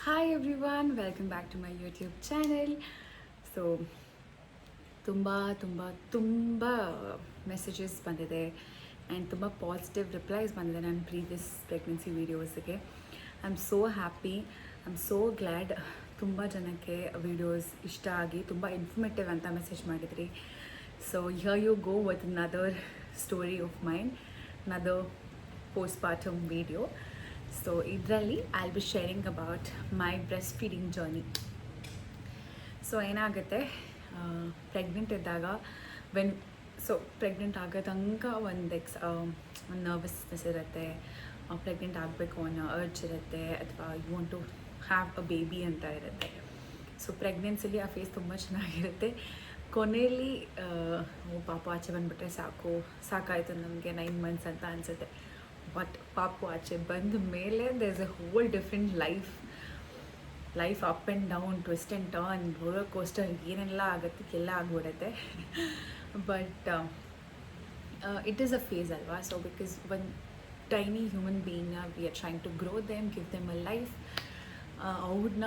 Hi everyone, welcome back to my YouTube channel. So ತುಂಬ ತುಂಬ ತುಂಬ ಮೆಸೇಜಸ್ ಬಂದಿದೆ ಆ್ಯಂಡ್ ತುಂಬ ಪಾಸಿಟಿವ್ ರಿಪ್ಲೈಸ್ ಬಂದಿದೆ ನನ್ನ ಪ್ರೀವಿಯಸ್ ಪ್ರೆಗ್ನೆನ್ಸಿ ವೀಡಿಯೋಸ್ಗೆ. I am so happy, I am so glad. ತುಂಬ ಜನಕ್ಕೆ ವೀಡಿಯೋಸ್ ಇಷ್ಟ ಆಗಿ ತುಂಬ ಇನ್ಫಾರ್ಮೇಟಿವ್ ಅಂತ ಮೆಸೇಜ್ ಮಾಡಿದ್ರಿ. So here you go with another story of mind, another postpartum video. So ಇದರಲ್ಲಿ I'll be sharing about my breastfeeding journey. So ಏನಾಗುತ್ತೆ, pregnant ಇದ್ದಾಗ ಪ್ರೆಗ್ನೆಂಟ್ ಆಗೋ ತನಕ ಒಂದು ನರ್ವಸ್ನೆಸ್ ಇರುತ್ತೆ, ಪ್ರೆಗ್ನೆಂಟ್ ಆಗಬೇಕು ಅನ್ನೋ ಅರ್ಜ್ ಇರುತ್ತೆ, ಅಥವಾ you want to have a baby ಅಂತ ಇರುತ್ತೆ. ಸೊ ಪ್ರೆಗ್ನೆನ್ಸಿಲಿ ಆ ಫೇಸ್ ತುಂಬ ಚೆನ್ನಾಗಿರುತ್ತೆ. ಕೊನೆಯಲ್ಲಿ ಪಾಪ ಆಚೆ ಬಂದುಬಿಟ್ರೆ ಸಾಕಾಯಿತು ನಮಗೆ 9 months ಅಂತ ಅನಿಸುತ್ತೆ. ಬಟ್ ಪಾಪು ಆಚೆ ಬಂದ ಮೇಲೆ there is a whole different life up and down, twist and turn, roller coaster, ಏನೆಲ್ಲ ಆಗುತ್ತೆ ಎಲ್ಲ ಆಗ್ಬಿಡುತ್ತೆ. But it is a phase ಅಲ್ವಾ. So because one tiny human ಬೀಯಿಂಗ್ನ we are trying to grow them, give them a life. ಅವ್ರನ್ನ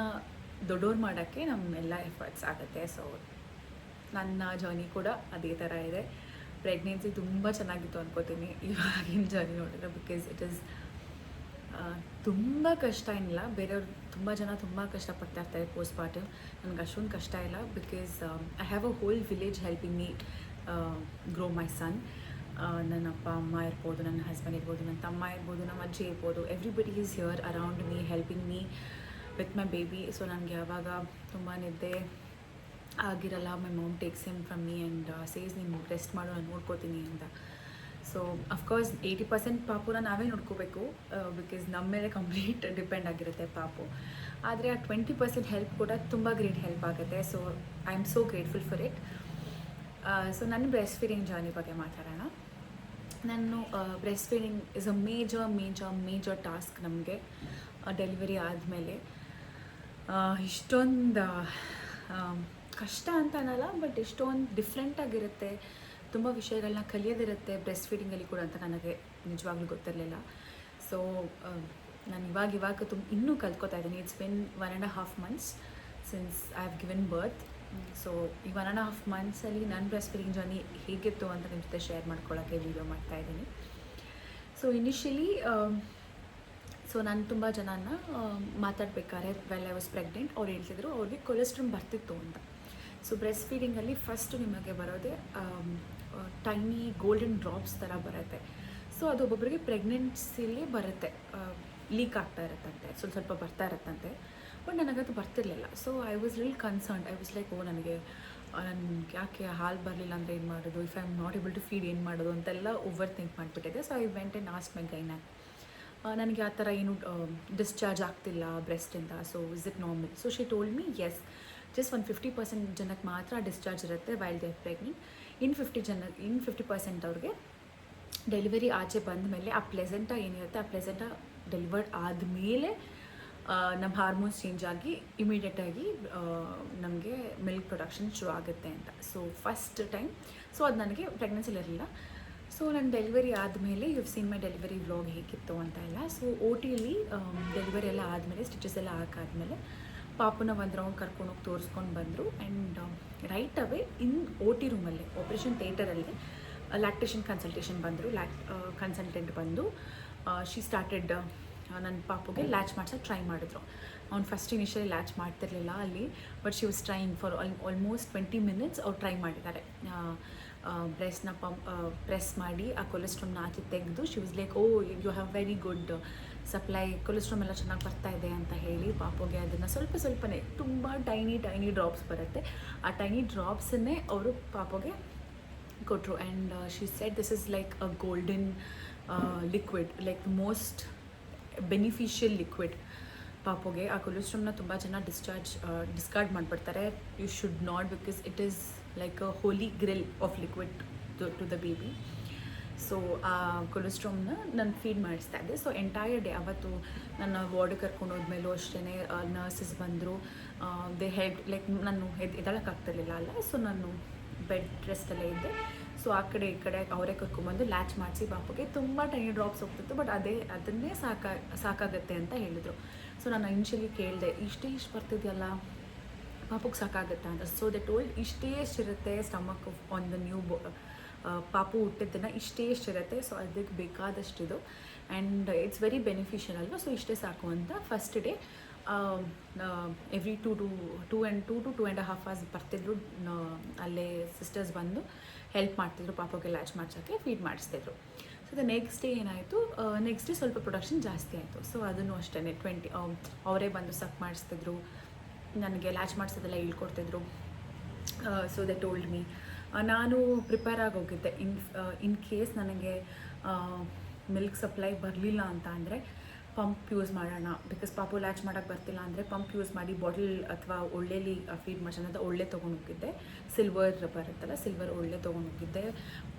ದೊಡ್ಡವ್ರು ಮಾಡೋಕ್ಕೆ ನಮ್ಮೆಲ್ಲ ಎಫರ್ಟ್ಸ್ ಆಗುತ್ತೆ. ಸೊ ನನ್ನ ಜರ್ನಿ ಕೂಡ ಅದೇ ಥರ ಇದೆ. ಪ್ರೆಗ್ನೆನ್ಸಿ ತುಂಬ ಚೆನ್ನಾಗಿತ್ತು ಅನ್ಕೋತೀನಿ ಇವಾಗಿನ ಜರ್ನಿ ನೋಡಿದ್ರೆ. ಬಿಕಾಸ್ ಇಟ್ ಈಸ್ ತುಂಬ ಕಷ್ಟ ಏನಿಲ್ಲ. ಬೇರೆಯವ್ರು ತುಂಬ ಜನ ತುಂಬ ಕಷ್ಟಪಡ್ತಾ ಇರ್ತಾರೆ ಪೋಸ್ಟ್ಪಾರ್ಟಮ್. ನನಗೆ ಅಷ್ಟೊಂದು ಕಷ್ಟ ಇಲ್ಲ. Because I have a whole village helping me grow my son. ನನ್ನ ಅಪ್ಪ ಅಮ್ಮ ಇರ್ಬೋದು, ನನ್ನ ಹಸ್ಬೆಂಡ್ ಇರ್ಬೋದು, ನನ್ನ ತಮ್ಮ ಇರ್ಬೋದು, ನಮ್ಮ ಅಜ್ಜಿ ಇರ್ಬೋದು, everybody is here around me helping me with my baby. So ನನಗೆ ಯಾವಾಗ ತುಂಬ ನಿದ್ದೆ ಆಗಿರಲ್ಲ, my mom takes him from me and says ನೀನು ರೆಸ್ಟ್ ಮಾಡು, ನಾನು ನೋಡ್ಕೋತೀನಿ ಅಂತ. ಸೊ ಅಫ್ಕೋರ್ಸ್ 80% ಪಾಪುನ ನಾವೇ ನೋಡ್ಕೋಬೇಕು, ಬಿಕಾಸ್ ನಮ್ಮ ಮೇಲೆ ಕಂಪ್ಲೀಟ್ ಡಿಪೆಂಡ್ ಆಗಿರುತ್ತೆ ಪಾಪು. ಆದರೆ ಆ 20% ಹೆಲ್ಪ್ ಕೂಡ ತುಂಬ ಗ್ರೇಟ್ ಹೆಲ್ಪ್ ಆಗುತ್ತೆ. So I am so grateful for it. So ನನ್ನ ಬ್ರೆಸ್ಟ್ ಫೀಡಿಂಗ್ ಜರ್ನಿ ಬಗ್ಗೆ ಮಾತಾಡೋಣ. ನಾನು breast feeding is a major task ನಮಗೆ. ಡೆಲಿವರಿ ಆದಮೇಲೆ ಇಷ್ಟೊಂದು ಕಷ್ಟ ಅಂತ ಅನ್ನಲ್ಲ, ಬಟ್ ಎಷ್ಟೊಂದು ಡಿಫ್ರೆಂಟಾಗಿರುತ್ತೆ, ತುಂಬ ವಿಷಯಗಳನ್ನ ಕಲಿಯೋದಿರುತ್ತೆ ಬ್ರೆಸ್ಟ್ ಫೀಡಿಂಗಲ್ಲಿ ಕೂಡ ಅಂತ ನನಗೆ ನಿಜವಾಗ್ಲೂ ಗೊತ್ತಿರಲಿಲ್ಲ. ಸೊ ನಾನು ಇವಾಗ ಇನ್ನೂ ಕಲ್ತ್ಕೋತಾ ಇದ್ದೀನಿ. It's been 1.5 months since I have given birth. So ಈ 1.5 monthsಲ್ಲಿ ನನ್ನ ಬ್ರೆಸ್ಟ್ ಫೀಡಿಂಗ್ ಜರ್ನಿ ಹೇಗಿತ್ತು ಅಂತ ನಿಮ್ಮ ಜೊತೆ ಶೇರ್ ಮಾಡ್ಕೊಳ್ಳೋಕ್ಕೆ ವೀಡಿಯೋ ಮಾಡ್ತಾಯಿದ್ದೀನಿ. ಸೊ ಇನಿಷಿಯಲಿ ನಾನು ತುಂಬ ಜನನ ಮಾತಾಡ್ಬೇಕಾದ್ರೆ ವೆಲ್ ಐ ವಾಸ್ ಪ್ರೆಗ್ನೆಂಟ್, ಅವ್ರು ಹೇಳ್ತಿದ್ರು ಅವ್ರಿಗೆ ಕೊಲೆಸ್ಟ್ರಾಲ್ ಬರ್ತಿತ್ತು ಅಂತ. ಸೊ ಬ್ರೆಸ್ಟ್ ಫೀಡಿಂಗಲ್ಲಿ ಫಸ್ಟ್ ನಿಮಗೆ ಬರೋದೇ ಟೈನಿ ಗೋಲ್ಡನ್ ಡ್ರಾಪ್ಸ್ ಥರ ಬರುತ್ತೆ. ಸೊ ಅದು ಒಬ್ಬೊಬ್ಬರಿಗೆ ಪ್ರೆಗ್ನೆನ್ಸಿಲಿ ಬರುತ್ತೆ, ಲೀಕ್ ಆಗ್ತಾ ಇರುತ್ತಂತೆ, ಸ್ವಲ್ಪ ಬರ್ತಾ ಇರುತ್ತಂತೆ. ಬಟ್ ನನಗದು ಬರ್ತಿರ್ಲಿಲ್ಲ. So I was lil concerned. I was like, ನನಗೆ ಯಾಕೆ ಹಾಲು ಬರಲಿಲ್ಲ ಅಂದರೆ ಏನು ಮಾಡೋದು, if I am not able to feed ಏನು ಮಾಡೋದು ಅಂತೆಲ್ಲ ಓವರ್ ಥಿಂಕ್ ಮಾಡಿಬಿಟ್ಟಿದೆ. So I went and asked my gynaec, ನನಗೆ ಆ ಥರ ಏನು ಡಿಸ್ಚಾರ್ಜ್ ಆಗ್ತಿಲ್ಲ ಬ್ರೆಸ್ಟಿಂದ, so is it normal? So she told me yes, just ಒಂದು 50% ಜನಕ್ಕೆ ಮಾತ್ರ ಡಿಸ್ಚಾರ್ಜ್ ಇರುತ್ತೆ while they are pregnant. In 50% ಅವ್ರಿಗೆ ಡೆಲಿವರಿ ಆಚೆ ಬಂದ ಮೇಲೆ ಆ ಪ್ಲೆಸೆಂಟ ಏನಿರುತ್ತೆ, ಆ ಪ್ಲೆಸೆಂಟ ಡೆಲಿವರ್ಡ್ ಆದಮೇಲೆ ನಮ್ಮ ಹಾರ್ಮೋನ್ಸ್ ಚೇಂಜ್ ಆಗಿ ಇಮಿಡಿಯೇಟಾಗಿ ನಮಗೆ ಮಿಲ್ಕ್ ಪ್ರೊಡಕ್ಷನ್ ಶುರು ಆಗುತ್ತೆ ಅಂತ. ಸೊ ಫಸ್ಟ್ ಟೈಮ್, ಸೊ ಅದು ನನಗೆ ಪ್ರೆಗ್ನೆನ್ಸಿಲಿ ಇರಲಿಲ್ಲ. ಸೊ ನನ್ನ ಡೆಲಿವರಿ ಆದಮೇಲೆ you have seen my delivery vlog ಹೇಗಿತ್ತು ಅಂತ ಎಲ್ಲ. ಸೊ OTಲಿ ಡೆಲಿವರಿ ಎಲ್ಲ ಆದಮೇಲೆ, ಸ್ಟಿಚಸ್ ಎಲ್ಲ ಹಾಕಾದ್ಮೇಲೆ ಪಾಪುನ ಒಂದು ರೌಂಡ್ ಕರ್ಕೊಂಡೋಗಿ ತೋರಿಸ್ಕೊಂಡು ಬಂದರು. And right away in OT ರೂಮಲ್ಲೇ, ಆಪ್ರೇಷನ್ ಥಿಯೇಟರಲ್ಲಿ ಲ್ಯಾಕ್ಟೇಷನ್ ಕನ್ಸಲ್ಟೇಷನ್ ಬಂದರು. ಕನ್ಸಲ್ಟೆಂಟ್ ಬಂದು ಶಿ ಸ್ಟಾರ್ಟೆಡ್ ನನ್ನ ಪಾಪುಗೆ ಲ್ಯಾಚ್ ಮಾಡ್ಸೋಕ್ಕೆ ಟ್ರೈ ಮಾಡಿದ್ರು. ಅವ್ನು ಫಸ್ಟ್ ಇನಿಷಿಯಲಿ ಲ್ಯಾಚ್ ಮಾಡ್ತಿರ್ಲಿಲ್ಲ ಅಲ್ಲಿ, but she was trying for almost 20 minutes ಅವ್ರು ಟ್ರೈ ಮಾಡಿದ್ದಾರೆ. ಬ್ರೆಸ್ಟ್ನ ಪ್ರೆಸ್ ಮಾಡಿ ಆ ಕೊಲೆಸ್ಟ್ರಾಲ್ನ ಆಚೆ ತೆಗೆದು she was like, you have very good supply, cholesterol ಎಲ್ಲ ಚೆನ್ನಾಗಿ ಬರ್ತಾ ಇದೆ ಅಂತ ಹೇಳಿ ಪಾಪುಗೆ ಅದನ್ನು ಸ್ವಲ್ಪನೇ ತುಂಬ ಟೈನಿ ಡ್ರಾಪ್ಸ್ ಬರುತ್ತೆ, ಆ ಟೈನಿ ಡ್ರಾಪ್ಸನ್ನೇ ಅವರು ಪಾಪುಗೆ ಕೊಟ್ಟರು. And she said this is like a golden liquid, like most beneficial liquid ಪಾಪುಗೆ. ಆ ಕೊಲೆಸ್ಟ್ರಾಲ್ನ ತುಂಬ ಜನ ಡಿಸ್ಕಾರ್ಡ್ ಮಾಡಿಬಿಡ್ತಾರೆ. You should not, because it is like a holy grail of liquid to the baby. So ಆ ಕೊಲೆಸ್ಟ್ರಾಲ್ನ ನಾನು ಫೀಡ್ ಮಾಡಿಸ್ತಾ ಇದ್ದೆ. ಸೊ ಎಂಟೈರ್ ಡೇ ಅವತ್ತು ನನ್ನ ವಾರ್ಡಿಗೆ ಕರ್ಕೊಂಡು ಹೋದ್ಮೇಲೂ ಅಷ್ಟೇ ನರ್ಸಸ್ ಬಂದರು. ದೇ ಹೆಲ್ಪ್, ಲೈಕ್ ನಾನು ಎದ್ದೇಳೋಕ್ಕಾಗ್ತಿರ್ಲಿಲ್ಲ ಅಲ್ಲ. ಸೊ ನಾನು ಬೆಡ್ ರೆಸ್ಟಲ್ಲೇ ಇದ್ದೆ. ಸೊ ಆ ಕಡೆ ಈ ಕಡೆ ಅವರೇ ಕರ್ಕೊಂಡ್ಬಂದು ಲ್ಯಾಚ್ ಮಾಡಿಸಿ ಪಾಪುಗೆ ತುಂಬ ಟೈನಿ ಡ್ರಾಪ್ಸ್ ಹೋಗ್ತಿತ್ತು. ಬಟ್ ಅದನ್ನೇ ಸಾಕಾಗುತ್ತೆ ಅಂತ ಹೇಳಿದರು. ಸೊ ನಾನು ಇನಿಷಿಯಲಿ ಕೇಳಿದೆ ಇಷ್ಟು ಬರ್ತಿದೆಯಲ್ಲ ಪಾಪುಗೆ ಸಾಕಾಗುತ್ತಾ ಅಂತ. ಸೊ ದೆ ಟೋಲ್ಡ್ ಇಷ್ಟೇ ಸ್ಟಮಕ್ ಆನ್ ದ ನ್ಯೂ ಪಾಪು ಹುಟ್ಟಿದ್ದನ್ನು ಇಷ್ಟೇ. ಸೊ ಅದಕ್ಕೆ ಬೇಕಾದಷ್ಟಿದು ಆ್ಯಂಡ್ ಇಟ್ಸ್ ವೆರಿ ಬೆನಿಫಿಷಿಯಲ್ ಅಲ್ವಾ. ಸೊ ಇಷ್ಟೇ ಸಾಕು ಅಂತ first day every 2 to 2.5 hours ಬರ್ತಿದ್ರು. ಅಲ್ಲೇ ಸಿಸ್ಟರ್ಸ್ ಬಂದು ಹೆಲ್ಪ್ ಮಾಡ್ತಿದ್ರು ಪಾಪುಗೆ ಲ್ಯಾಚ್ ಮಾಡ್ಸೋಕ್ಕೆ, ಫೀಡ್ ಮಾಡಿಸ್ತಿದ್ರು. ಸೊ ದ ನೆಕ್ಸ್ಟ್ ಡೇ ಏನಾಯಿತು, ನೆಕ್ಸ್ಟ್ ಡೇ ಸ್ವಲ್ಪ ಪ್ರೊಡಕ್ಷನ್ ಜಾಸ್ತಿ ಆಯಿತು. ಸೊ ಅದನ್ನು ಅಷ್ಟೇ 20 ಅವರೇ ಬಂದು ಸಕ್ ಮಾಡಿಸ್ತಿದ್ರು, ನನಗೆ ಲ್ಯಾಚ್ ಮಾಡಿಸೋದೆಲ್ಲ ಹೇಳ್ಕೊಡ್ತಿದ್ರು. ಸೊ ದೆ ಟೋಲ್ಡ್ ಮೀ, ನಾನು ಪ್ರಿಪೇರ್ ಆಗಿ ಹೋಗಿದ್ದೆ ಇನ್ ಕೇಸ್ ನನಗೆ ಮಿಲ್ಕ್ ಸಪ್ಲೈ ಬರಲಿಲ್ಲ ಅಂತ ಅಂದರೆ ಪಂಪ್ ಯೂಸ್ ಮಾಡೋಣ. ಬಿಕಾಸ್ ಪಾಪು ಲ್ಯಾಚ್ ಮಾಡೋಕ್ಕೆ ಬರ್ತಿಲ್ಲ ಅಂದರೆ ಪಂಪ್ ಯೂಸ್ ಮಾಡಿ ಬಾಟಲ್ ಅಥವಾ ಒಳ್ಳೆಲಿ ಫೀಡ್ ಮಾಡೋಣ ಅಂತ ಒಳ್ಳೆ ತೊಗೊಂಡೋಗಿದ್ದೆ. ಸಿಲ್ವರ್ ಬರುತ್ತಲ್ಲ, ಸಿಲ್ವರ್ ಒಳ್ಳೆ ತೊಗೊಂಡೋಗಿದ್ದೆ.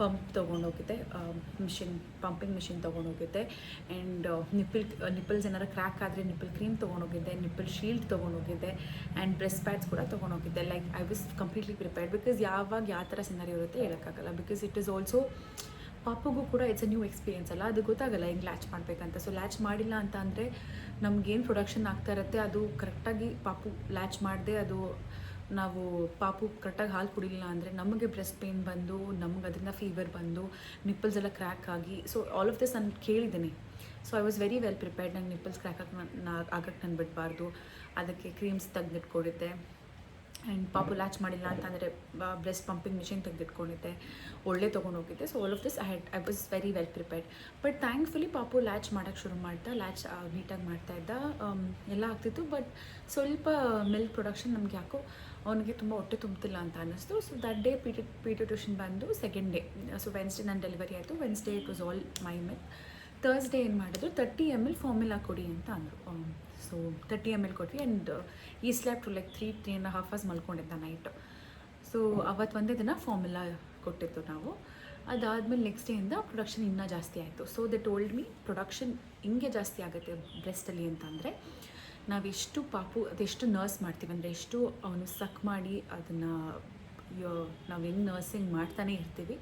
ಪಂಪ್ ತೊಗೊಂಡೋಗಿದ್ದೆ, ಪಂಪಿಂಗ್ ಮಿಷಿನ್ ತೊಗೊಂಡೋಗಿದ್ದೆ. ಆ್ಯಂಡ್ ನಿಪ್ಪಲ್ಸ್ ಏನಾರು ಕ್ರ್ಯಾಕ್ ಆದರೆ ನಿಪ್ಪಲ್ ಕ್ರೀಮ್ ತೊಗೊಂಡೋಗಿದ್ದೆ, ನಿಪ್ಪಲ್ ಶೀಲ್ಡ್ ತೊಗೊಂಡೋಗಿದ್ದೆ. ಆ್ಯಂಡ್ ಬ್ರೆಸ್ಟ್ ಪ್ಯಾಡ್ಸ್ ಕೂಡ ತೊಗೊಂಡೋಗಿದ್ದೆ. Like I was completely prepared. Because ಯಾವಾಗ ಯಾವ ಥರ ಸಿನಾರಿ ಇರುತ್ತೆ ಹೇಳೋಕ್ಕಾಗಲ್ಲ. ಬಿಕಾಸ್ ಇಟ್ ಈಸ್ ಆಲ್ಸೋ ಪಾಪುಗೂ ಕೂಡ ಇಟ್ಸ್ ಅ ನ್ಯೂ ಎಕ್ಸ್ಪೀರಿಯನ್ಸ್ ಅಲ್ಲ, ಅದು ಗೊತ್ತಾಗಲ್ಲ ಹೆಂಗೆ ಲ್ಯಾಚ್ ಮಾಡಬೇಕಂತ. ಸೊ ಲ್ಯಾಚ್ ಮಾಡಿಲ್ಲ ಅಂತ ಅಂದರೆ ನಮಗೇನು ಪ್ರೊಡಕ್ಷನ್ ಆಗ್ತಾ ಇರುತ್ತೆ ಅದು ಕರೆಕ್ಟಾಗಿ ಪಾಪು ಲ್ಯಾಚ್ ಮಾಡದೆ ಅದು ನಾವು ಪಾಪು ಕರೆಕ್ಟಾಗಿ ಹಾಲು ಕುಡಿಲಿಲ್ಲ ಅಂದರೆ ನಮಗೆ ಬ್ರೆಸ್ಟ್ ಪೇನ್ ಬಂದು ನಮ್ಗೆ ಅದರಿಂದ ಫೀವರ್ ಬಂದು ನಿಪ್ಪಲ್ಸ್ ಎಲ್ಲ ಕ್ರ್ಯಾಕ್ ಆಗಿ, ಸೊ ಆಲ್ ಆಫ್ ದಿಸ್ ನಾನು ಕೇಳಿದ್ದೀನಿ. So I was very well prepared. ನಂಗೆ ನಿಪ್ಪಲ್ಸ್ ಕ್ರ್ಯಾಕ್ ಆಗಕ್ಕೆ ನಾನು ಬಿಡಬಾರ್ದು, ಅದಕ್ಕೆ ಕ್ರೀಮ್ಸ್ ತೆಗೆದಿಟ್ಕೊಂಡಿದ್ದೆ. ಆ್ಯಂಡ್ ಪಾಪು ಲ್ಯಾಚ್ ಮಾಡಿಲ್ಲ ಅಂತಂದರೆ ಬ್ರೆಸ್ಟ್ ಪಂಪಿಂಗ್ ಮಿಷಿನ್ ತೆಗೆದಿಟ್ಕೊಂಡಿದ್ದೆ, ಒಳ್ಳೆ ತೊಗೊಂಡೋಗಿದ್ದೆ. So all of this I was very well prepared. But thankfully ಪಾಪು ಲ್ಯಾಚ್ ಮಾಡೋಕ್ಕೆ ಶುರು ಮಾಡ್ತಾ, ಲ್ಯಾಚ್ ನೀಟಾಗಿ ಮಾಡ್ತಾಯಿದ್ದ, ಎಲ್ಲ ಆಗ್ತಿತ್ತು. ಬಟ್ ಸ್ವಲ್ಪ ಮಿಲ್ಕ್ ಪ್ರೊಡಕ್ಷನ್ ನಮ್ಗೆ ಯಾಕೋ ಅವನಿಗೆ ತುಂಬ ಹೊಟ್ಟೆ ತುಂಬ್ತಿಲ್ಲ ಅಂತ ಅನ್ನಿಸ್ತು. ಸೊ ದಟ್ ಡೇ ಪೀಡಿಯಾಟ್ರಿಷಿಯನ್ ಬಂದು ಸೆಕೆಂಡ್ ಡೇ. ಸೊ ವೆನ್ಸ್ಡೇ ನನ್ನ ಡೆಲಿವರಿ ಆಯಿತು. Wednesday it was all my milk. Thursday ಏನು ಮಾಡಿದ್ರು, 30 ml ಫಾರ್ಮುಲಾ ಕೊಡಿ ಅಂತ ಅಂದರು. ಸೊ 30 ml ಕೊಟ್ವಿ. And he slept to like 3.5 hours ಮಲ್ಕೊಂಡಿದ್ದ ನೈಟು. ಸೊ ಅವತ್ತು ಒಂದೇ ದಿನ ಫಾರ್ಮುಲಾ ಕೊಟ್ಟಿದ್ದು ನಾವು. ಅದಾದಮೇಲೆ ನೆಕ್ಸ್ಟ್ ಡೇಯಿಂದ ಪ್ರೊಡಕ್ಷನ್ ಇನ್ನೂ ಜಾಸ್ತಿ ಆಯಿತು. So they told me production ಹಿಂಗೆ ಜಾಸ್ತಿ ಆಗುತ್ತೆ ಬ್ರೆಸ್ಟಲ್ಲಿ ಅಂತಂದರೆ ನಾವೆಷ್ಟು ಪಾಪು ಅದೆಷ್ಟು ನರ್ಸ್ ಮಾಡ್ತೀವಿ ಅಂದರೆ ಎಷ್ಟು ಅವನು ಸಕ್ ಮಾಡಿ ಅದನ್ನು ನಾವು ಹೆಂಗೆ ನರ್ಸಿಂಗ್ ಮಾಡ್ತಾನೆ ಇರ್ತೀವಿ.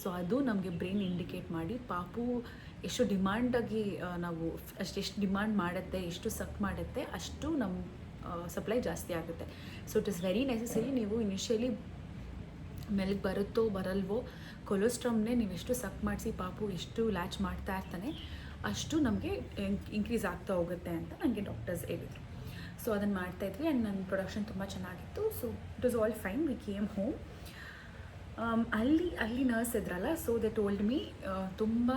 ಸೊ ಅದು ನಮಗೆ ಬ್ರೈನ್ ಇಂಡಿಕೇಟ್ ಮಾಡಿ ಪಾಪು ಎಷ್ಟು ಡಿಮಾಂಡಾಗಿ ನಾವು ಎಷ್ಟು ಡಿಮಾಂಡ್ ಮಾಡುತ್ತೆ, ಎಷ್ಟು ಸಕ್ ಮಾಡುತ್ತೆ, ಅಷ್ಟು ನಮ್ಮ ಸಪ್ಲೈ ಜಾಸ್ತಿ ಆಗುತ್ತೆ. So it is very necessary. ನೀವು ಇನಿಷಿಯಲಿ ಮೆಲ್ಗೆ ಬರುತ್ತೋ ಬರಲ್ವೋ ಕೊಲೆಸ್ಟ್ರಾಮ್ನೇ ನೀವು ಎಷ್ಟು ಸಕ್ ಮಾಡಿಸಿ ಪಾಪು ಎಷ್ಟು ಲ್ಯಾಚ್ ಮಾಡ್ತಾ ಇರ್ತಾನೆ ಅಷ್ಟು ನಮಗೆ ಇನ್ಕ್ರೀಸ್ ಆಗ್ತಾ ಹೋಗುತ್ತೆ ಅಂತ ನನಗೆ ಡಾಕ್ಟರ್ಸ್ ಹೇಳಿದರು. ಸೊ ಅದನ್ನು ಮಾಡ್ತಾಯಿದ್ವಿ. ಆ್ಯಂಡ್ ನನ್ನ ಪ್ರೊಡಕ್ಷನ್ ತುಂಬ ಚೆನ್ನಾಗಿತ್ತು. So it was all fine. We came home. ಅಲ್ಲಿ ನರ್ಸ್ ಇದ್ರಲ್ಲ, ಸೊ ದೆ ಟೋಲ್ಡ್ ಮೀ ತುಂಬ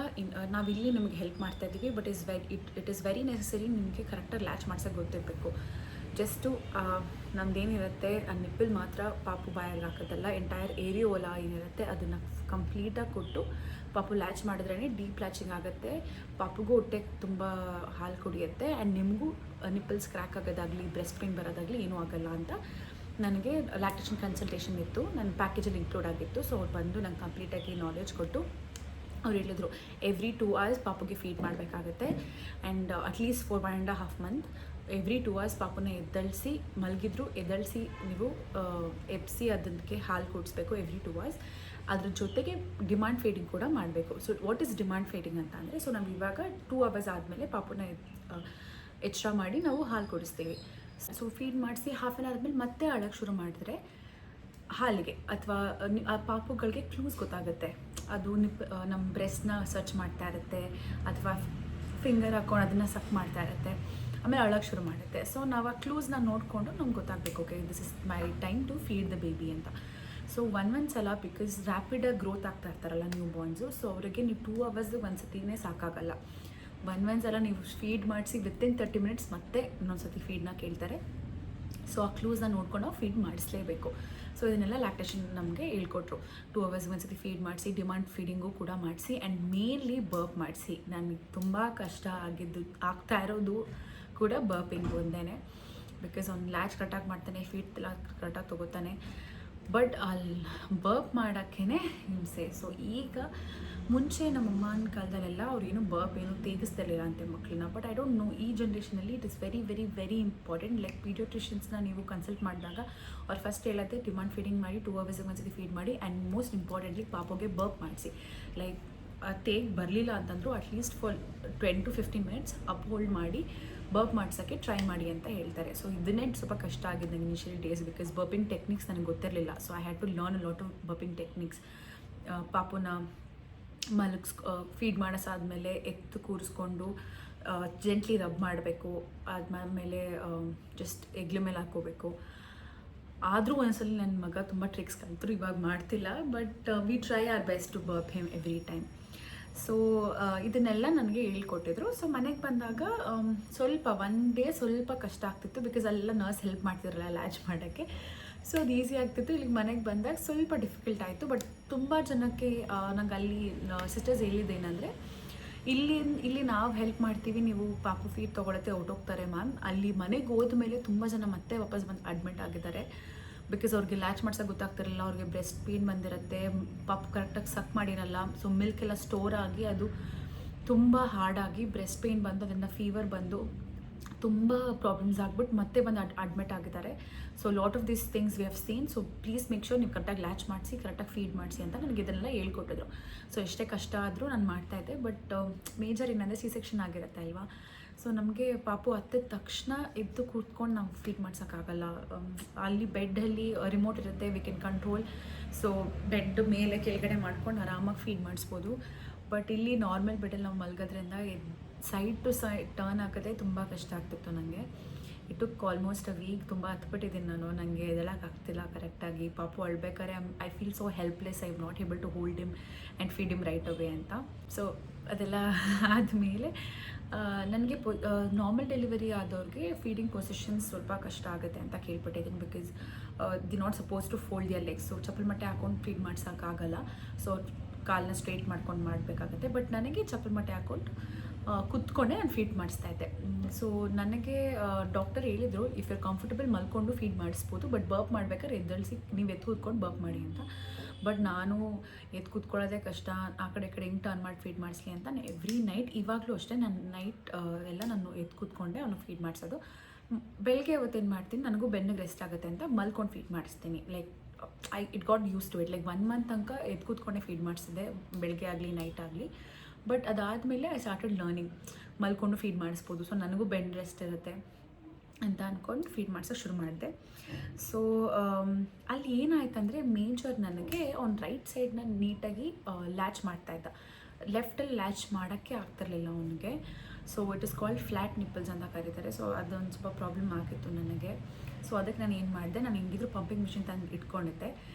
ನಾವಿಲ್ಲಿ ನಿಮಗೆ ಹೆಲ್ಪ್ ಮಾಡ್ತಾಯಿದ್ದೀವಿ, but it is very necessary. ನಿಮಗೆ ಕರೆಕ್ಟಾಗಿ ಲ್ಯಾಚ್ ಮಾಡ್ಸೋಕ್ಕೆ ಗೊತ್ತಿರಬೇಕು. ಜಸ್ಟು ನಮ್ದೇನಿರುತ್ತೆ ಆ ನಿಪ್ಪಲ್ ಮಾತ್ರ ಪಾಪು ಬಾಯಲ್ಲಿ ಹಾಕೋದಲ್ಲ, ಎಂಟೈರ್ ಏರಿಯೋಲ ಏನಿರುತ್ತೆ ಅದನ್ನು ಕಂಪ್ಲೀಟಾಗಿ ಕೊಟ್ಟು ಪಾಪು ಲ್ಯಾಚ್ ಮಾಡಿದ್ರೇ ಡೀಪ್ ಲ್ಯಾಚಿಂಗ್ ಆಗುತ್ತೆ. ಪಾಪುಗೂ ಹೊಟ್ಟೆ ತುಂಬ ಹಾಲು ಕುಡಿಯುತ್ತೆ. ಆ್ಯಂಡ್ ನಿಮಗೂ ನಿಪ್ಪಲ್ಸ್ ಕ್ರ್ಯಾಕ್ ಆಗೋದಾಗಲಿ ಬ್ರೆಸ್ಟ್ ಪೇನ್ ಬರೋದಾಗಲಿ ಏನೂ ಆಗೋಲ್ಲ ಅಂತ ನನಗೆ ಲ್ಯಾಕ್ಟೇಷನ್ ಕನ್ಸಲ್ಟೇಷನ್ ಇತ್ತು, ನನ್ನ ಪ್ಯಾಕೇಜಲ್ಲಿ ಇನ್ಕ್ಲೂಡ್ ಆಗಿತ್ತು. ಸೊ ಅವ್ರು ಬಂದು ನಂಗೆ ಕಂಪ್ಲೀಟಾಗಿ ನಾಲೆಜ್ ಕೊಟ್ಟು ಅವ್ರು ಹೇಳಿದ್ರು ಎವ್ರಿ 2 hours ಪಾಪುಗೆ ಫೀಡ್ ಮಾಡಬೇಕಾಗುತ್ತೆ. And at least 4.5 months every 2 hours ಪಾಪುನ ಎದ್ದಳಿಸಿ ಮಲಗಿದ್ರು ಎದ್ದಳಿಸಿ ನೀವು ಎಬ್ಸಿ ಅದಕ್ಕೆ ಹಾಲು ಕುಡಿಸ್ಬೇಕು ಎವ್ರಿ 2 hours. ಅದ್ರ ಜೊತೆಗೆ ಡಿಮಾಂಡ್ ಫೀಡಿಂಗ್ ಕೂಡ ಮಾಡಬೇಕು. So what is demand feeding ಅಂತ ಅಂದರೆ, ಸೊ ನಾವು ಇವಾಗ 2 hours ಆದಮೇಲೆ ಪಾಪುನ ಎಚ್ಚರ ಮಾಡಿ ನಾವು ಹಾಲು ಕುಡಿಸ್ತೀವಿ. ಸೊ ಫೀಡ್ ಮಾಡಿಸಿ ಹಾಫ್ ಆನ್ ಅವರ್ ಆದಮೇಲೆ ಮತ್ತೆ ಅಳಕ್ಕೆ ಶುರು ಮಾಡಿದ್ರೆ ಹಾಲಿಗೆ ಅಥವಾ ಆ ಪಾಪುಗಳಿಗೆ ಕ್ಲೂಸ್ ಗೊತ್ತಾಗುತ್ತೆ. ಅದು ನಮ್ಮ ಬ್ರೆಸ್ಟ್ನ ಸರ್ಚ್ ಮಾಡ್ತಾ ಇರುತ್ತೆ ಅಥವಾ ಫಿಂಗರ್ ಹಾಕ್ಕೊಂಡು ಅದನ್ನು ಸಕ್ ಮಾಡ್ತಾ ಇರುತ್ತೆ, ಆಮೇಲೆ ಅಳಕ್ಕೆ ಶುರು ಮಾಡುತ್ತೆ. ಸೊ ನಾವು ಆ ಕ್ಲೂಸ್ನ ನೋಡಿಕೊಂಡು ನಮ್ಗೆ ಗೊತ್ತಾಗಬೇಕು, okay this is my time to feed the baby ಅಂತ. ಸೊ ಒಂದ್ಸಲ ಬಿಕಾಸ್ ರ್ಯಾಪಿಡಾಗಿ ಗ್ರೋತ್ ಆಗ್ತಾ ಇರ್ತಾರಲ್ಲ ನ್ಯೂ ಬಾರ್ನ್ಸು, ಸೊ ಅವರಿಗೆ ನೀವು 2 hours ಒಂದ್ಸತಿನೇ ಸಾಕಾಗಲ್ಲ. ಒಂದ್ಸಲ ನೀವು ಫೀಡ್ ಮಾಡಿಸಿ ವಿತಿನ್ 30 minutes ಮತ್ತೆ ಇನ್ನೊಂದು ಸತಿ ಫೀಡ್ನ ಕೇಳ್ತಾರೆ. ಸೊ ಆ ಕ್ಲೂಸ್ನ ನೋಡ್ಕೊಂಡು ನಾವು ಫೀಡ್ ಮಾಡಿಸ್ಲೇಬೇಕು. ಸೊ ಇದನ್ನೆಲ್ಲ ಲ್ಯಾಕ್ಟೇಷನ್ ನಮಗೆ ಹೇಳ್ಕೊಟ್ರು. 2 hours ಒಂದ್ಸತಿ ಫೀಡ್ ಮಾಡಿಸಿ, ಡಿಮಾಂಡ್ ಫೀಡಿಂಗು ಕೂಡ ಮಾಡಿಸಿ, ಆ್ಯಂಡ್ ಮೇನ್ಲಿ ಬರ್ಪ್ ಮಾಡಿಸಿ. ನನಗೆ ತುಂಬ ಕಷ್ಟ ಆಗ್ತಾ ಇರೋದು ಕೂಡ ಬರ್ಪಿಂಗ್ ಒಂದೇ. ಬಿಕಾಸ್ ಅವ್ನು ಲ್ಯಾಚ್ ಕರೆಕ್ಟಾಗಿ ಮಾಡ್ತಾನೆ, ಫೀಡ್ ಎಲ್ಲ ಕರೆಕ್ಟಾಗಿ ತೊಗೋತಾನೆ, ಬಟ್ ಅಲ್ಲಿ ಬರ್ಪ್ ಮಾಡೋಕ್ಕೇ ಹಿಂಸೆ. ಸೊ ಈಗ ಮುಂಚೆ ನಮ್ಮ ಅಮ್ಮನ ಕಾಲದಲ್ಲೆಲ್ಲ ಅವ್ರು ಏನು ಬರ್ಪ್ ಏನು ತೆಗಿಸ್ತಿರ್ಲಿಲ್ಲ ಅಂತೆ ಮಕ್ಕಳನ್ನ. ಬಟ್ ಐ ಡೋಂಟ್ ನೋ, ಈ ಜನ್ರೇಷನಲ್ಲಿ it is very very very important. Like ಪೀಡಿಯಾಟ್ರಿಷಿಯನ್ಸ್ನ ನೀವು ಕನ್ಸಲ್ಟ್ ಮಾಡಿದಾಗ ಅವ್ರು ಫಸ್ಟ್ ಹೇಳತ್ತೆ ಡಿಮಾಂಡ್ ಫೀಡಿಂಗ್ ಮಾಡಿ 2 hours ಒಂದ್ಸತಿ ಫೀಡ್ ಮಾಡಿ, ಆ್ಯಂಡ್ ಮೋಸ್ಟ್ ಇಂಪಾರ್ಟೆಂಟ್ಲಿ ಪಾಪುಗೆ ಬರ್ಪ್ ಮಾಡಿಸಿ. ಲೈಕ್ ತೇಗ್ ಬರಲಿಲ್ಲ ಅಂತಂದರೂ at least for 10 to 15 minutes up hold ಮಾಡಿ ಬರ್ಪ್ ಮಾಡ್ಸೋಕ್ಕೆ ಟ್ರೈ ಮಾಡಿ ಅಂತ ಹೇಳ್ತಾರೆ. ಸೊ ಇದನ್ನೇ ಸ್ವಲ್ಪ ಕಷ್ಟ ಆಗಿದೆ ನನಗೆ initial days, because burping techniques ನನಗೆ ಗೊತ್ತಿರಲಿಲ್ಲ. So I had to learn a lot of burping techniques. ಪಾಪುನ ಫೀಡ್ ಮಾಡಿಸಾದ್ಮೇಲೆ ಎತ್ತು ಕೂರಿಸ್ಕೊಂಡು ಜೆಂಟ್ಲಿ ರಬ್ ಮಾಡಬೇಕು, ಅದಾದಮೇಲೆ ಜಸ್ಟ್ ಎಗ್ಲ ಮೇಲೆ ಹಾಕ್ಕೋಬೇಕು. ಆದರೂ ಒಂದ್ಸಲ ನನ್ನ ಮಗ ತುಂಬ ಟ್ರಿಕ್ಸ್ ಕಲಿತರು, ಇವಾಗ ಮಾಡ್ತಿಲ್ಲ, but we try our best to burp him every time. So ಇದನ್ನೆಲ್ಲ ನನಗೆ ಹೇಳ್ಕೊಟ್ಟಿದ್ರು. ಸೊ ಮನೆಗೆ ಬಂದಾಗ ಸ್ವಲ್ಪ ಒನ್ ಡೇ ಸ್ವಲ್ಪ ಕಷ್ಟ ಆಗ್ತಿತ್ತು, ಬಿಕಾಸ್ ಅಲ್ಲೆಲ್ಲ ನರ್ಸ್ ಹೆಲ್ಪ್ ಮಾಡ್ತಿರಲ್ಲ ಲ್ಯಾಚ್ ಮಾಡೋಕ್ಕೆ. ಸೊ ಅದು ಈಸಿ ಆಗ್ತಿತ್ತು. ಇಲ್ಲಿಗೆ ಮನೆಗೆ ಬಂದಾಗ ಸ್ವಲ್ಪ ಡಿಫಿಕಲ್ಟ್ ಆಯಿತು. ಬಟ್ ತುಂಬ ಜನಕ್ಕೆ ನಂಗೆ ಅಲ್ಲಿ ಸಿಸ್ಟರ್ಸ್ ಹೇಳಿದ್ದೇನೆಂದರೆ, ಇಲ್ಲಿ ನಾವು ಹೆಲ್ಪ್ ಮಾಡ್ತೀವಿ, ನೀವು ಪಾಪು ಫೀಡ್ ತೊಗೊಳತ್ತೆ ಹೊರಟೋಗ್ತಾರೆ ಮ್ಯಾಮ್. ಅಲ್ಲಿ ಮನೆಗೆ ಹೋದ್ಮೇಲೆ ತುಂಬ ಜನ ಮತ್ತೆ ವಾಪಸ್ ಬಂದು ಅಡ್ಮಿಟ್ ಆಗಿದ್ದಾರೆ, ಬಿಕಾಸ್ ಅವ್ರಿಗೆ ಲ್ಯಾಚ್ ಮಾಡ್ಸೋಕೆ ಗೊತ್ತಾಗ್ತಿರಲ್ಲ, ಅವ್ರಿಗೆ ಬ್ರೆಸ್ಟ್ ಪೇನ್ ಬಂದಿರುತ್ತೆ, ಪಾಪು ಕರೆಕ್ಟಾಗಿ ಸಕ್ ಮಾಡಿರಲ್ಲ. ಸೊ ಮಿಲ್ಕ್ ಎಲ್ಲ ಸ್ಟೋರ್ ಆಗಿ ಅದು ತುಂಬ ಹಾರ್ಡಾಗಿ ಬ್ರೆಸ್ಟ್ ಪೇನ್ ಬಂದು ಅದರಿಂದ ಫೀವರ್ ಬಂದು ತುಂಬ ಪ್ರಾಬ್ಲಮ್ಸ್ ಆಗ್ಬಿಟ್ಟು ಮತ್ತೆ ಬಂದು ಅಡ್ಮಿಟ್ ಆಗಿದ್ದಾರೆ. So lot of these things we have seen. So please make sure ನೀವು ಕರೆಕ್ಟಾಗಿ ಲ್ಯಾಚ್ ಮಾಡಿಸಿ, ಕರೆಕ್ಟಾಗಿ ಫೀಡ್ ಮಾಡಿಸಿ ಅಂತ ನನಗೆ ಇದನ್ನೆಲ್ಲ ಹೇಳ್ಕೊಟ್ಟಿದ್ರು. ಸೊ ಎಷ್ಟೇ ಕಷ್ಟ ಆದರೂ ನಾನು ಮಾಡ್ತಾಯಿದ್ದೆ. ಬಟ್ ಮೇಜರ್ ಏನಂದರೆ ಸಿ ಸೆಕ್ಷನ್ ಆಗಿರುತ್ತೆ ಅಲ್ವಾ. ಸೊ ನಮಗೆ ಪಾಪು ಹತ್ತಿದ ತಕ್ಷಣ ಎದ್ದು ಕೂತ್ಕೊಂಡು ನಾವು ಫೀಡ್ ಮಾಡ್ಸೋಕ್ಕಾಗಲ್ಲ. ಅಲ್ಲಿ ಬೆಡ್ಡಲ್ಲಿ ರಿಮೋಟ್ ಇರುತ್ತೆ, we can control. So bed ಮೇಲೆ ಕೆಳಗಡೆ ಮಾಡ್ಕೊಂಡು ಆರಾಮಾಗಿ ಫೀಡ್ ಮಾಡಿಸ್ಬೋದು. ಬಟ್ ಇಲ್ಲಿ ನಾರ್ಮಲ್ ಬೆಡ್ಡಲ್ಲಿ ನಾವು ಮಲ್ಗೋದ್ರಿಂದ ಸೈಡ್ ಟು ಸೈಡ್ ಟರ್ನ್ ಹಾಕೋದೇ ತುಂಬ ಕಷ್ಟ ಆಗ್ತಿತ್ತು ನನಗೆ. It took almost a week. ತುಂಬ ಹತ್ಬಿಟ್ಟಿದ್ದೀನಿ ನಾನು, ನನಗೆ ಎದ್ದೇಳೋಕ್ಕಾಗ್ತಿಲ್ಲ ಕರೆಕ್ಟಾಗಿ. ಪಾಪು ಅಳ್ಬೇಕಾದ್ರೆ I feel so helpless, I not able to hold him and feed him right away ಅಂತ. ಸೊ ಅದೆಲ್ಲ ಆದಮೇಲೆ ನನಗೆ ನಾರ್ಮಲ್ ಡೆಲಿವರಿ ಆದವ್ರಿಗೆ ಫೀಡಿಂಗ್ ಪೊಸಿಷನ್ಸ್ ಸ್ವಲ್ಪ ಕಷ್ಟ ಆಗುತ್ತೆ ಅಂತ ಕೇಳ್ಪಟ್ಟಿದ್ದೀನಿ, because they not suppose to fold their legs. So ಚಪ್ಪಲ್ ಮಟ್ಟೆ ಹಾಕೊಂಡು ಫೀಡ್ ಮಾಡ್ಸೋಕ್ಕಾಗಲ್ಲ. ಸೊ ಕಾಲನ್ನ ಸ್ಟ್ರೈಟ್ ಮಾಡ್ಕೊಂಡು ಮಾಡಬೇಕಾಗತ್ತೆ. ಬಟ್ ನನಗೆ ಚಪ್ಪಲ್ ಮಟ್ಟೆ ಹಾಕ್ಕೊಂಡು ಕುತ್ಕೊಂಡೆ ನಾನು ಫೀಡ್ ಮಾಡಿಸ್ತಾ ಇದ್ದೆ. ಸೊ ನನಗೆ ಡಾಕ್ಟರ್ ಹೇಳಿದರು, ಇಫ್ ಯು ಕಂಫರ್ಟಬಲ್ ಮಲ್ಕೊಂಡು ಫೀಡ್ ಮಾಡಿಸ್ಬೋದು, ಬಟ್ ಬರ್ಪ್ ಮಾಡ್ಬೇಕಾದ್ರೆ ಎದ್ದಳಿಸಿ ನೀವು ಎದ್ದು ಕೂತ್ಕೊಂಡು ಬರ್ಪ್ ಮಾಡಿ ಅಂತ. ಬಟ್ ನಾನು ಎದ್ದು ಕೂತ್ಕೊಳ್ಳೋದೇ ಕಷ್ಟ, ಆ ಕಡೆ ಈ ಕಡೆ ಹೆಂಗೆ ಟರ್ನ್ ಮಾಡಿ ಫೀಡ್ ಮಾಡಿಸ್ಲಿ ಅಂತ ಎವ್ರಿ ನೈಟ್, ಇವಾಗಲೂ ಅಷ್ಟೇ ನಾನು ನೈಟ್ ಎಲ್ಲ ನಾನು ಎದ್ದು ಕೂತ್ಕೊಂಡೆ ಅವನು ಫೀಡ್ ಮಾಡಿಸೋದು. ಬೆಳಗ್ಗೆ ಅವತ್ತೇನು ಮಾಡ್ತೀನಿ, ನನಗೂ ಬೆನ್ನಿಗೆ ರೆಸ್ಟ್ ಆಗುತ್ತೆ ಅಂತ ಮಲ್ಕೊಂಡು ಫೀಡ್ ಮಾಡಿಸ್ತೀನಿ. Like it got use to it. Like 1 month ತನಕ ಎದ್ದು ಕೂತ್ಕೊಂಡೆ ಫೀಡ್ ಮಾಡಿಸಿದೆ, ಬೆಳಗ್ಗೆ ಆಗಲಿ ನೈಟ್ ಆಗಲಿ. ಬಟ್ ಅದಾದಮೇಲೆ ಐ ಸ್ಟಾರ್ಟೆಡ್ ಲರ್ನಿಂಗ್, ಮಲ್ಕೊಂಡು ಫೀಡ್ ಮಾಡಿಸ್ಬೋದು, ಸೊ ನನಗೂ ಬೆನ್ ರೆಸ್ಟ್ ಇರುತ್ತೆ ಅಂತ ಅಂದ್ಕೊಂಡು ಫೀಡ್ ಮಾಡ್ಸೋಕೆ ಶುರು ಮಾಡಿದೆ. ಸೊ ಅಲ್ಲಿ ಏನಾಯ್ತಂದರೆ ಮೇಜರ್ ನನಗೆ ಅವ್ನು ರೈಟ್ ಸೈಡ್ನ ನೀಟಾಗಿ ಲ್ಯಾಚ್ ಮಾಡ್ತಾಯಿದ್ದ, ಲೆಫ್ಟಲ್ಲಿ ಲ್ಯಾಚ್ ಮಾಡೋಕ್ಕೆ ಆಗ್ತಿರ್ಲಿಲ್ಲ ಅವನಿಗೆ. So it is called flat nipples ಅಂತ ಕರೀತಾರೆ. ಸೊ ಅದೊಂದು ಸ್ವಲ್ಪ ಪ್ರಾಬ್ಲಮ್ ಆಗಿತ್ತು ನನಗೆ. ಸೊ ಅದಕ್ಕೆ ನಾನು ಏನು ಮಾಡಿದೆ, ನಾನು ಹೆಂಗಿದ್ರು ಪಂಪಿಂಗ್ ಮಿಷಿನ್ ತಂದು ಇಟ್ಕೊಂಡಿದ್ದೆ,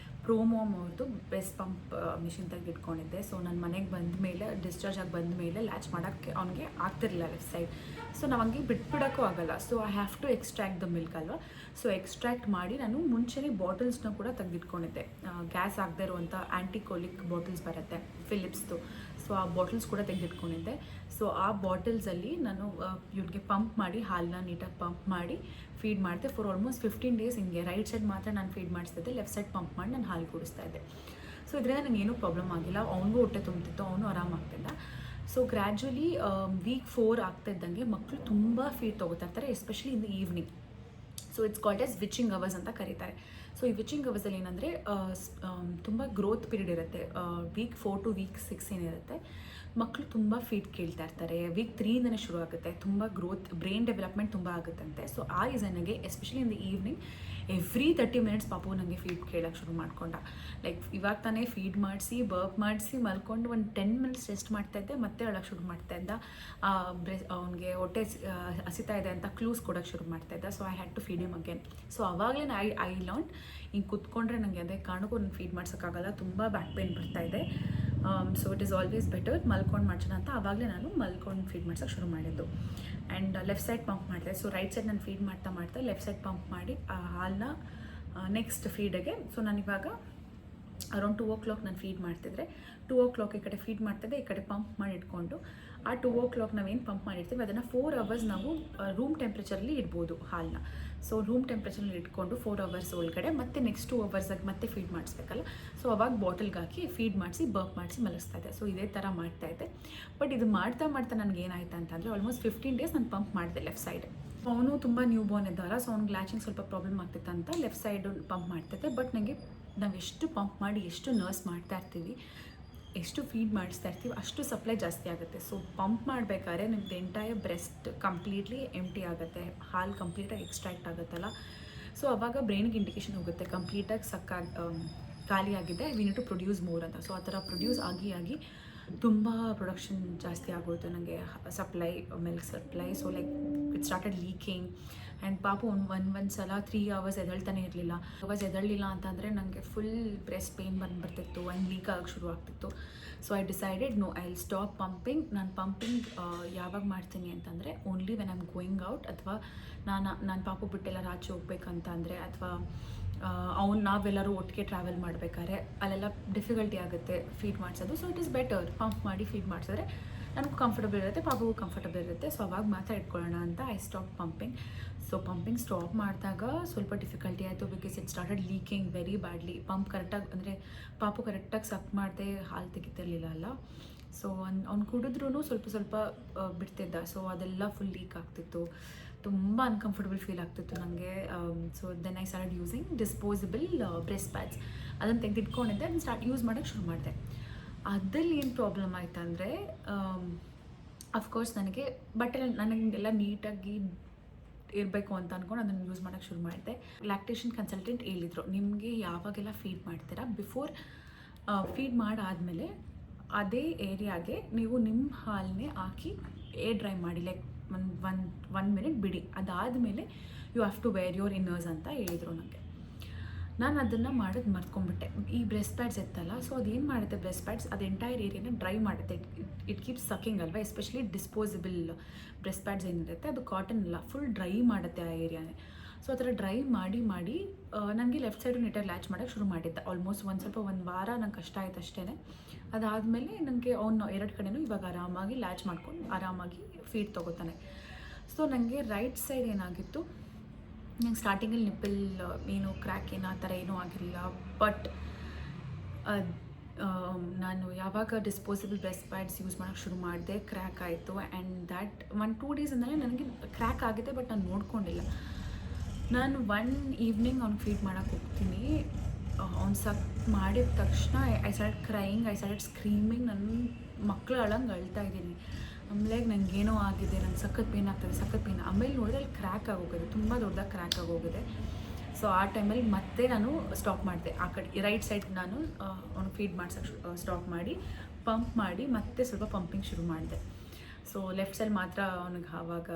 ಪ್ರೋಮೋಮ್ ಅವ್ರದ್ದು ಬೆಸ್ಟ್ ಪಂಪ್ ಮಿಷಿನ್ ತೆಗೆದು ಇಟ್ಕೊಂಡಿದ್ದೆ. ಸೊ ನನ್ನ ಮನೆಗೆ ಬಂದ ಮೇಲೆ, ಡಿಸ್ಚಾರ್ಜ್ ಆಗಿ ಬಂದ ಮೇಲೆ ಲ್ಯಾಚ್ ಮಾಡೋಕ್ಕೆ ಅವ್ನಿಗೆ ಆಗ್ತಿರಲಿಲ್ಲ ಲೆಫ್ಟ್ ಸೈಡ್. ಸೊ ನಾವು ಹಂಗೆ ಬಿಟ್ಬಿಡೋಕ್ಕೂ ಆಗೋಲ್ಲ. So I have to extract the milk ಅಲ್ವಾ. ಸೊ ಎಕ್ಸ್ಟ್ರಾಕ್ಟ್ ಮಾಡಿ ನಾನು ಮುಂಚೆನೇ ಬಾಟಲ್ಸ್ನ ಕೂಡ ತೆಗೆದಿಟ್ಕೊಂಡಿದ್ದೆ. ಗ್ಯಾಸ್ ಆಗದೆ ಇರುವಂಥ ಆ್ಯಂಟಿಕೋಲಿಕ್ ಬಾಟಲ್ಸ್ ಬರುತ್ತೆ ಫಿಲಿಪ್ಸ್ದು. ಸೊ ಆ ಬಾಟಲ್ಸ್ ಕೂಡ ತೆಗೆದಿಟ್ಕೊಂಡಿದ್ದೆ. ಸೊ ಆ ಬಾಟಲ್ಸಲ್ಲಿ ನಾನು ಇವ್ರಿಗೆ ಪಂಪ್ ಮಾಡಿ, ಹಾಲನ್ನ ನೀಟಾಗಿ ಪಂಪ್ ಮಾಡಿ ಫೀಡ್ ಮಾಡಿದೆ ಫಾರ್ ಆಲ್ಮೋಸ್ಟ್ 15 ಡೇಸ್. ಹಿಂಗೆ ರೈಟ್ ಸೈಡ್ ಮಾತ್ರ ನಾನು ಫೀಡ್ ಮಾಡಿಸ್ತಿದ್ದೆ, ಲೆಫ್ಟ್ ಸೈಡ್ ಪಂಪ್ ಮಾಡಿ ನಾನು ಹಾಲು ಕುಡಿಸ್ತಾ ಇದ್ದೆ. ಸೊ ಇದರಿಂದ ನನಗೇನೂ ಪ್ರಾಬ್ಲಮ್ ಆಗಿಲ್ಲ, ಅವನಿಗೂ ಹೊಟ್ಟೆ ತುಂಬ್ತಿತ್ತು, ಅವನು ಆರಾಮಾಗ್ತಿದ್ದ. ಸೊ ಗ್ರ್ಯಾಜುವಲಿ ವೀಕ್ 4 ಆಗ್ತಾಯಿದ್ದಂಗೆ ಮಕ್ಕಳು ತುಂಬ ಫೀಡ್ ತೊಗೋತಾ ಇರ್ತಾರೆ, especially in the evening. So it's called as witching hours ಅಂತ ಕರೀತಾರೆ. ಸೊ ಈ ವಿಚಿಂಗ್ ಅವರ್ಸಲ್ಲಿ ಏನಂದರೆ ತುಂಬ ಗ್ರೋತ್ ಪೀರಿಯಡ್ ಇರುತ್ತೆ. ವೀಕ್ 4 to week 6 ಏನಿರುತ್ತೆ, ಮಕ್ಕಳು ತುಂಬ ಫೀಡ್ ಕೇಳ್ತಾ ಇರ್ತಾರೆ. ವೀಕ್ 3ಇಂದನೇ ಶುರು ಆಗುತ್ತೆ, ತುಂಬ ಗ್ರೋತ್, ಬ್ರೈನ್ ಡೆವಲಪ್ಮೆಂಟ್ ತುಂಬ ಆಗುತ್ತಂತೆ. ಸೊ ಆ ರೀಸನ್ಗೆ especially in the evening every 30 minutes ಪಾಪು ನನಗೆ ಫೀಡ್ ಕೇಳೋಕ್ಕೆ ಶುರು ಮಾಡ್ಕೊಂಡ. ಲೈಕ್ ಇವಾಗ ತಾನೇ ಫೀಡ್ ಮಾಡಿಸಿ ಬರ್ಪ್ ಮಾಡಿಸಿ ಮಲ್ಕೊಂಡು ಒಂದು 10 minutes ರೆಸ್ಟ್ ಮಾಡ್ತಾಯಿದ್ದೆ, ಮತ್ತೆ ಅಳಕ್ಕೆ ಶುರು ಮಾಡ್ತಾಯಿದ್ದ. ಅವನಿಗೆ ಹೊಟ್ಟೆ ಹಸಿತಾ ಇದೆ ಅಂತ ಕ್ಲೂಸ್ ಕೊಡೋಕ್ಕೆ ಶುರು ಮಾಡ್ತಾಯಿದ್ದ. So I had to feed him again. So ಅವಾಗಲೇ ಐ ಲರ್ನ್, ಹಿಂಗೆ ಕುತ್ಕೊಂಡ್ರೆ ನನಗೆ ಅದೇ ಕಾರಣಕ್ಕೂ ನಾನು ಫೀಡ್ ಮಾಡ್ಸೋಕ್ಕಾಗಲ್ಲ, ತುಂಬ ಬ್ಯಾಕ್ ಪೇನ್ ಬರ್ತಾಯಿದೆ. So it is always better ಮಲ್ಕೊಂಡು ಮಾಡ್ಸೋಣ ಅಂತ ಆವಾಗಲೇ ನಾನು ಮಲ್ಕೊಂಡು ಫೀಡ್ ಮಾಡ್ಸೋಕ್ಕೆ ಶುರು ಮಾಡಿದ್ದು. ಆ್ಯಂಡ್ ಲೆಫ್ಟ್ ಸೈಡ್ ಪಂಪ್ ಮಾಡಿದೆ. ಸೊ ರೈಟ್ ಸೈಡ್ ನಾನು ಫೀಡ್ ಮಾಡ್ತಾ ಲೆಫ್ಟ್ ಸೈಡ್ ಪಂಪ್ ಮಾಡಿ ಆ ಹಾಲನ್ನ ನೆಕ್ಸ್ಟ್ ಫೀಡಿಗೆ. ಸೊ ನಾನಿವಾಗ ಅರೌಂಡ್ 2 o'clock ನಾನು ಫೀಡ್ ಮಾಡ್ತಿದ್ರೆ 2 o'clock ಈ ಕಡೆ ಫೀಡ್ ಮಾಡ್ತಿದ್ದೆ, ಈ ಕಡೆ ಪಂಪ್ ಮಾಡಿ ಇಟ್ಕೊಂಡು ಆ 2 o'clock ನಾವೇನು ಪಂಪ್ ಮಾಡಿರ್ತೀವಿ ಅದನ್ನು 4 hours ನಾವು ರೂಮ್ ಟೆಂಪ್ರೇಚರಲ್ಲಿ ಇಡ್ಬೋದು ಹಾಲನ್ನ. ಸೊ ರೂಮ್ ಟೆಂಪ್ರೇಚರಲ್ಲಿ ಇಟ್ಕೊಂಡು 4 hours ಒಳಗಡೆ ಮತ್ತೆ ನೆಕ್ಸ್ಟ್ 2 hours ಮತ್ತೆ ಫೀಡ್ ಮಾಡಿಸ್ಬೇಕಲ್ಲ. ಸೊ ಅವಾಗ ಬಾಟಲ್ಗೆ ಹಾಕಿ ಫೀಡ್ ಮಾಡಿಸಿ ಬರ್ಪ್ ಮಾಡಿಸಿ ಮಲಗಿಸ್ತಾ ಇದ್ದೆ. ಸೊ ಇದೇ ಥರ ಮಾಡ್ತಾಯಿದ್ದೆ. ಬಟ್ ಇದು ಮಾಡ್ತಾ ನನಗೆ ಏನಾಯ್ತು ಅಂತಂದರೆ ಆಲ್ಮೋಸ್ಟ್ 15 days ನಾನು ಪಂಪ್ ಮಾಡಿದೆ ಲೆಫ್ಟ್ ಸೈಡ್. ಅವನು ತುಂಬ ನ್ಯೂ ಬೋರ್ನ್ ಇದ್ದಾರ, ಸೊ ಅವ್ನಿಗೆ ಲ್ಯಾಚಿಂಗ್ ಸ್ವಲ್ಪ ಪ್ರಾಬ್ಲಮ್ ಆಗ್ತಿತ್ತು ಅಂತ ಲೆಫ್ಟ್ ಸೈಡು ಪಂಪ್ ಮಾಡ್ತಿದ್ದೆ. ಬಟ್ ನನಗೆ ನಾವು ಎಷ್ಟು ಪಂಪ್ ಮಾಡಿ ಎಷ್ಟು ನರ್ಸ್ ಮಾಡ್ತಾ ಇರ್ತೀವಿ, ಎಷ್ಟು ಫೀಡ್ ಮಾಡಿಸ್ತಾ ಇರ್ತೀವಿ ಅಷ್ಟು ಸಪ್ಲೈ ಜಾಸ್ತಿ ಆಗುತ್ತೆ. ಸೊ ಪಂಪ್ ಮಾಡಬೇಕಾದ್ರೆ ನಿಮ್ದು ಎಂಟೈರ್ ಬ್ರೆಸ್ಟ್ ಕಂಪ್ಲೀಟ್ಲಿ ಎಂಟಿ ಆಗುತ್ತೆ, ಹಾಲು ಕಂಪ್ಲೀಟಾಗಿ ಎಕ್ಸ್ಟ್ರಾಕ್ಟ್ ಆಗುತ್ತಲ್ಲ. ಸೊ ಅವಾಗ ಬ್ರೈನ್ಗೆ ಇಂಡಿಕೇಶನ್ ಹೋಗುತ್ತೆ ಕಂಪ್ಲೀಟಾಗಿ ಖಾಲಿ ಆಗಿದೆ, we need to produce more ಅಂತ. ಸೊ ಆ ಥರ ಪ್ರೊಡ್ಯೂಸ್ ಆಗಿ ತುಂಬ ಪ್ರೊಡಕ್ಷನ್ ಜಾಸ್ತಿ ಆಗೋಯ್ತು ನನಗೆ, supply milk supply. So like it started leaking. And ಪಾಪು ಒಂದು ಸಲ 3 hours ಎದ್ದೇಳ್ತಾನೆ ಇರಲಿಲ್ಲ. ಎದ್ದೇಳಲಿಲ್ಲ ಅಂತಂದರೆ ನನಗೆ ಫುಲ್ ಬ್ರೆಸ್ಟ್ ಪೇಯ್ನ್ ಬಂದುಬಿಡ್ತಿತ್ತು ಆ್ಯಂಡ್ ಲೀಕ್ ಆಗೋಕ್ಕೆ ಶುರು ಆಗ್ತಿತ್ತು. So I decided no, I will stop pumping. ನಾನು ಪಂಪಿಂಗ್ ಯಾವಾಗ ಮಾಡ್ತೀನಿ ಅಂತಂದರೆ only when I am going out, ಅಥವಾ ನಾನು ಪಾಪು ಬಿಟ್ಟೆಲ್ಲ ಆಚೆ ಹೋಗ್ಬೇಕಂತ ಅಂದರೆ, ಅಥವಾ ನಾವೆಲ್ಲರೂ ಒಟ್ಟಿಗೆ ಟ್ರಾವೆಲ್ ಮಾಡಬೇಕಾದ್ರೆ ಅಲ್ಲೆಲ್ಲ ಡಿಫಿಕಲ್ಟಿ ಆಗುತ್ತೆ ಫೀಡ್ ಮಾಡಿಸೋದು. So it is better pump ಮಾಡಿ ಫೀಡ್ ಮಾಡಿಸಿದ್ರೆ ನನಗೂ ಕಂಫರ್ಟಬಲ್ ಇರುತ್ತೆ, ಪಾಪಗೂ ಕಂಫರ್ಟಬಲ್ ಇರುತ್ತೆ. ಸೊ ಅವಾಗ ಮಾತ್ರ ಇಟ್ಕೊಳ್ಳೋಣ ಅಂತ I stop pumping. So pumping stop ಮಾಡಿದಾಗ ಸ್ವಲ್ಪ ಡಿಫಿಕಲ್ಟಿ ಆಯಿತು, because it started leaking very badly. Pump ಕರೆಕ್ಟಾಗಿ ಅಂದರೆ ಪಾಪು ಕರೆಕ್ಟಾಗಿ ಸಕ್ ಮಾಡದೆ ಹಾಲು ತೆಗಿತಿರ್ಲಿಲ್ಲ ಅಲ್ಲ. ಸೊ ಅವ್ನು ಕುಡಿದ್ರೂ ಸ್ವಲ್ಪ ಬಿಡ್ತಿದ್ದ. ಸೊ ಅದೆಲ್ಲ ಫುಲ್ ಲೀಕ್ ಆಗ್ತಿತ್ತು, ತುಂಬ ಅನ್ಕಂಫರ್ಟಬಲ್ ಫೀಲ್ ಆಗ್ತಿತ್ತು ನನಗೆ. So then I start using disposable breast pads. ಅದನ್ನು ತೆಗೆದಿಟ್ಕೊಂಡಿದ್ದೆ, ಅದನ್ನು ಸ್ಟಾರ್ಟ್ ಯೂಸ್ ಮಾಡೋಕ್ಕೆ ಶುರು ಮಾಡಿದೆ. ಅದ್ರಲ್ಲಿ ಏನು ಪ್ರಾಬ್ಲಮ್ ಆಯ್ತು ಅಂದರೆ, ಅಫ್ಕೋರ್ಸ್ ನನಗೆ ನನಗೆಲ್ಲ ನೀಟಾಗಿ ಇರಬೇಕು ಅಂತ ಅಂದ್ಕೊಂಡು ಅದನ್ನು ಯೂಸ್ ಮಾಡೋಕ್ಕೆ ಶುರು ಮಾಡಿದೆ. ಲ್ಯಾಕ್ಟೇಷನ್ ಕನ್ಸಲ್ಟೆಂಟ್ ಹೇಳಿದರು, ನಿಮಗೆ ಯಾವಾಗೆಲ್ಲ ಫೀಡ್ ಮಾಡ್ತೀರಾ ಬಿಫೋರ್ ಫೀಡ್ ಮಾಡಾದಮೇಲೆ ಅದೇ ಏರಿಯಾಗೆ ನೀವು ನಿಮ್ಮ ಹಾಲನ್ನೇ ಹಾಕಿ ಏರ್ ಡ್ರೈ ಮಾಡಿ, ಲೈಕ್ ಒನ್ ಮಿನಿಟ್ ಬಿಡಿ, ಅದಾದಮೇಲೆ you have to wear your inners ಅಂತ ಹೇಳಿದರು ನನಗೆ. ನಾನು ಅದನ್ನು ಮಾಡೋದು ಮರ್ತ್ಕೊಂಡ್ಬಿಟ್ಟೆ. ಈ ಬ್ರೆಸ್ಟ್ ಪ್ಯಾಡ್ಸ್ ಇತ್ತಲ್ಲ, ಸೊ ಅದೇನು ಮಾಡುತ್ತೆ ಬ್ರೆಸ್ಟ್ ಪ್ಯಾಡ್ಸ್, ಅದು ಎಂಟೈರ್ ಏರಿಯಾನ ಡ್ರೈ ಮಾಡುತ್ತೆ. ಇಟ್ ಕೀಪ್ಸ್ ಸಕ್ಕಿಂಗ್ ಅಲ್ವಾ, ಎಸ್ಪೆಷಲಿ ಡಿಸ್ಪೋಸಬಲ್ ಬ್ರೆಸ್ಟ್ ಪ್ಯಾಡ್ಸ್ ಏನಿರುತ್ತೆ ಅದು ಕಾಟನ್ ಅಲ್ಲ, ಫುಲ್ ಡ್ರೈ ಮಾಡುತ್ತೆ ಆ ಏರಿಯಾನೇ. ಸೊ ಆ ಥರ ಡ್ರೈ ಮಾಡಿ ನನಗೆ ಲೆಫ್ಟ್ ಸೈಡು ನೀಟಾಗಿ ಲ್ಯಾಚ್ ಮಾಡೋಕ್ಕೆ ಶುರು ಮಾಡಿದ್ದೆ. ಆಲ್ಮೋಸ್ಟ್ ಒಂದು ವಾರ ನಂಗೆ ಕಷ್ಟ ಆಯ್ತು ಅಷ್ಟೇ. ಅದಾದಮೇಲೆ ನನಗೆ ಅವ್ನು 2 ಕಡೆನೂ ಇವಾಗ ಆರಾಮಾಗಿ ಲ್ಯಾಚ್ ಮಾಡ್ಕೊಂಡು ಆರಾಮಾಗಿ ಫೀಡ್ ತೊಗೋತಾನೆ. ಸೊ ನನಗೆ ರೈಟ್ ಸೈಡ್ ಏನಾಗಿತ್ತು, ನಂಗೆ ಸ್ಟಾರ್ಟಿಂಗಲ್ಲಿ ನಿಪ್ಪಲ್ ಏನು ಕ್ರ್ಯಾಕ್ ಆ ಥರ ಏನೂ ಆಗಿರಲಿಲ್ಲ. ಬಟ್ ನಾನು ಯಾವಾಗ ಡಿಸ್ಪೋಸಬಲ್ ಬ್ರೆಸ್ಟ್ ಪ್ಯಾಡ್ಸ್ ಯೂಸ್ ಮಾಡೋಕ್ಕೆ ಶುರು ಮಾಡಿದೆ ಕ್ರ್ಯಾಕ್ ಆಯಿತು. ಆ್ಯಂಡ್ ದ್ಯಾಟ್ 1-2 days ಅಂದರೆ ನನಗೆ ಕ್ರ್ಯಾಕ್ ಆಗಿದೆ, ಬಟ್ ನಾನು ನೋಡ್ಕೊಂಡಿಲ್ಲ. ನಾನು ಒನ್ ಈವ್ನಿಂಗ್ ಅವ್ನಿಗೆ ಫೀಡ್ ಮಾಡೋಕ್ಕೆ ಹೋಗ್ತೀನಿ, ಅವ್ನು ಸಕ್ ಮಾಡಿದ ತಕ್ಷಣ I start crying, I start screaming. ನನ್ನ ಮಕ್ಕಳು ಅಳಂಗೆ ಅಳ್ತಾ ಇದ್ದೀನಿ. ಆಮೇಲೆ ನನಗೇನೋ ಆಗಿದೆ, ನಂಗೆ ಸಖತ್ ಪೇನ್ ಆಗ್ತದೆ, ಸಖತ್ ಪೇನ್. ಆಮೇಲೆ ನೋಡಿದ್ರೆ ಅಲ್ಲಿ ಕ್ರ್ಯಾಕ್ ಆಗೋಗಿದೆ, ತುಂಬ ದೊಡ್ಡದಾಗಿ ಕ್ರ್ಯಾಕ್ ಆಗೋಗಿದೆ. ಸೊ ಆ ಟೈಮಲ್ಲಿ ಮತ್ತೆ ನಾನು ಸ್ಟಾಪ್ ಮಾಡಿದೆ. ಆ ಕಡೆ ರೈಟ್ ಸೈಡ್ ನಾನು ಅವ್ನಿಗೆ ಫೀಡ್ ಮಾಡ್ಸೋಕ್ಕೆ ಸ್ಟಾಪ್ ಮಾಡಿ ಪಂಪ್ ಮಾಡಿ ಮತ್ತೆ ಸ್ವಲ್ಪ ಪಂಪಿಂಗ್ ಶುರು ಮಾಡಿದೆ. ಸೊ ಲೆಫ್ಟ್ ಸೈಡ್ ಮಾತ್ರ ಅವ್ನಿಗೆ ಆವಾಗ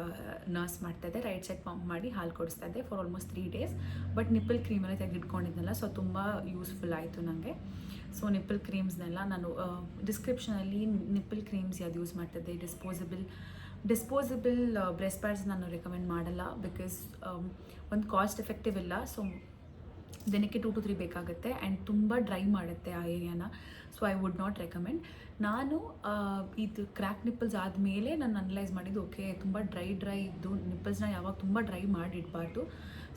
ನರ್ಸ್ ಮಾಡ್ತಾಯಿದ್ದೆ, ರೈಟ್ ಸೈಡ್ ಪಂಪ್ ಮಾಡಿ ಹಾಲು ಕೊಡಿಸ್ತಾ ಇದ್ದೆ for almost 3 days. But nipple ಕ್ರೀಮೆಲ್ಲ ತೆಗೆದಿಟ್ಕೊಂಡಿದ್ನಲ್ಲ, ಸೊ ತುಂಬ ಯೂಸ್ಫುಲ್ ಆಯಿತು ನನಗೆ. ಸೊ ನಿಪ್ಪಲ್ ಕ್ರೀಮ್ಸ್ನೆಲ್ಲ ನಾನು ಡಿಸ್ಕ್ರಿಪ್ಷನಲ್ಲಿ ನಿಪ್ಪಲ್ ಕ್ರೀಮ್ಸ್ ಯಾವ್ದು ಯೂಸ್ ಮಾಡ್ತಿದ್ದೆ, ಡಿಸ್ಪೋಸಬಲ್ ಬ್ರೆಸ್ಟ್ ಪ್ಯಾಡ್ಸ್ ನಾನು ರೆಕಮೆಂಡ್ ಮಾಡಲ್ಲ, ಬಿಕಾಸ್ ಒಂದು ಕಾಸ್ಟ್ ಎಫೆಕ್ಟಿವ್ ಇಲ್ಲ. ಸೊ ದಿನಕ್ಕೆ 2 to 3 ಬೇಕಾಗುತ್ತೆ ಆ್ಯಂಡ್ ತುಂಬ ಡ್ರೈ ಮಾಡುತ್ತೆ ಆ ಏರಿಯಾನ. So I would not recommend. ನಾನು ಇದು ಕ್ರ್ಯಾಕ್ ನಿಪ್ಪಲ್ಸ್ ಆದಮೇಲೆ ನಾನು ಅನಲೈಸ್ ಮಾಡಿದ್ದು, ಓಕೆ ತುಂಬ ಡ್ರೈ ಇದ್ದು ನಿಪ್ಪಲ್ಸ್ನ ಯಾವಾಗ ತುಂಬ ಡ್ರೈ ಮಾಡಿಡಬಾರ್ದು.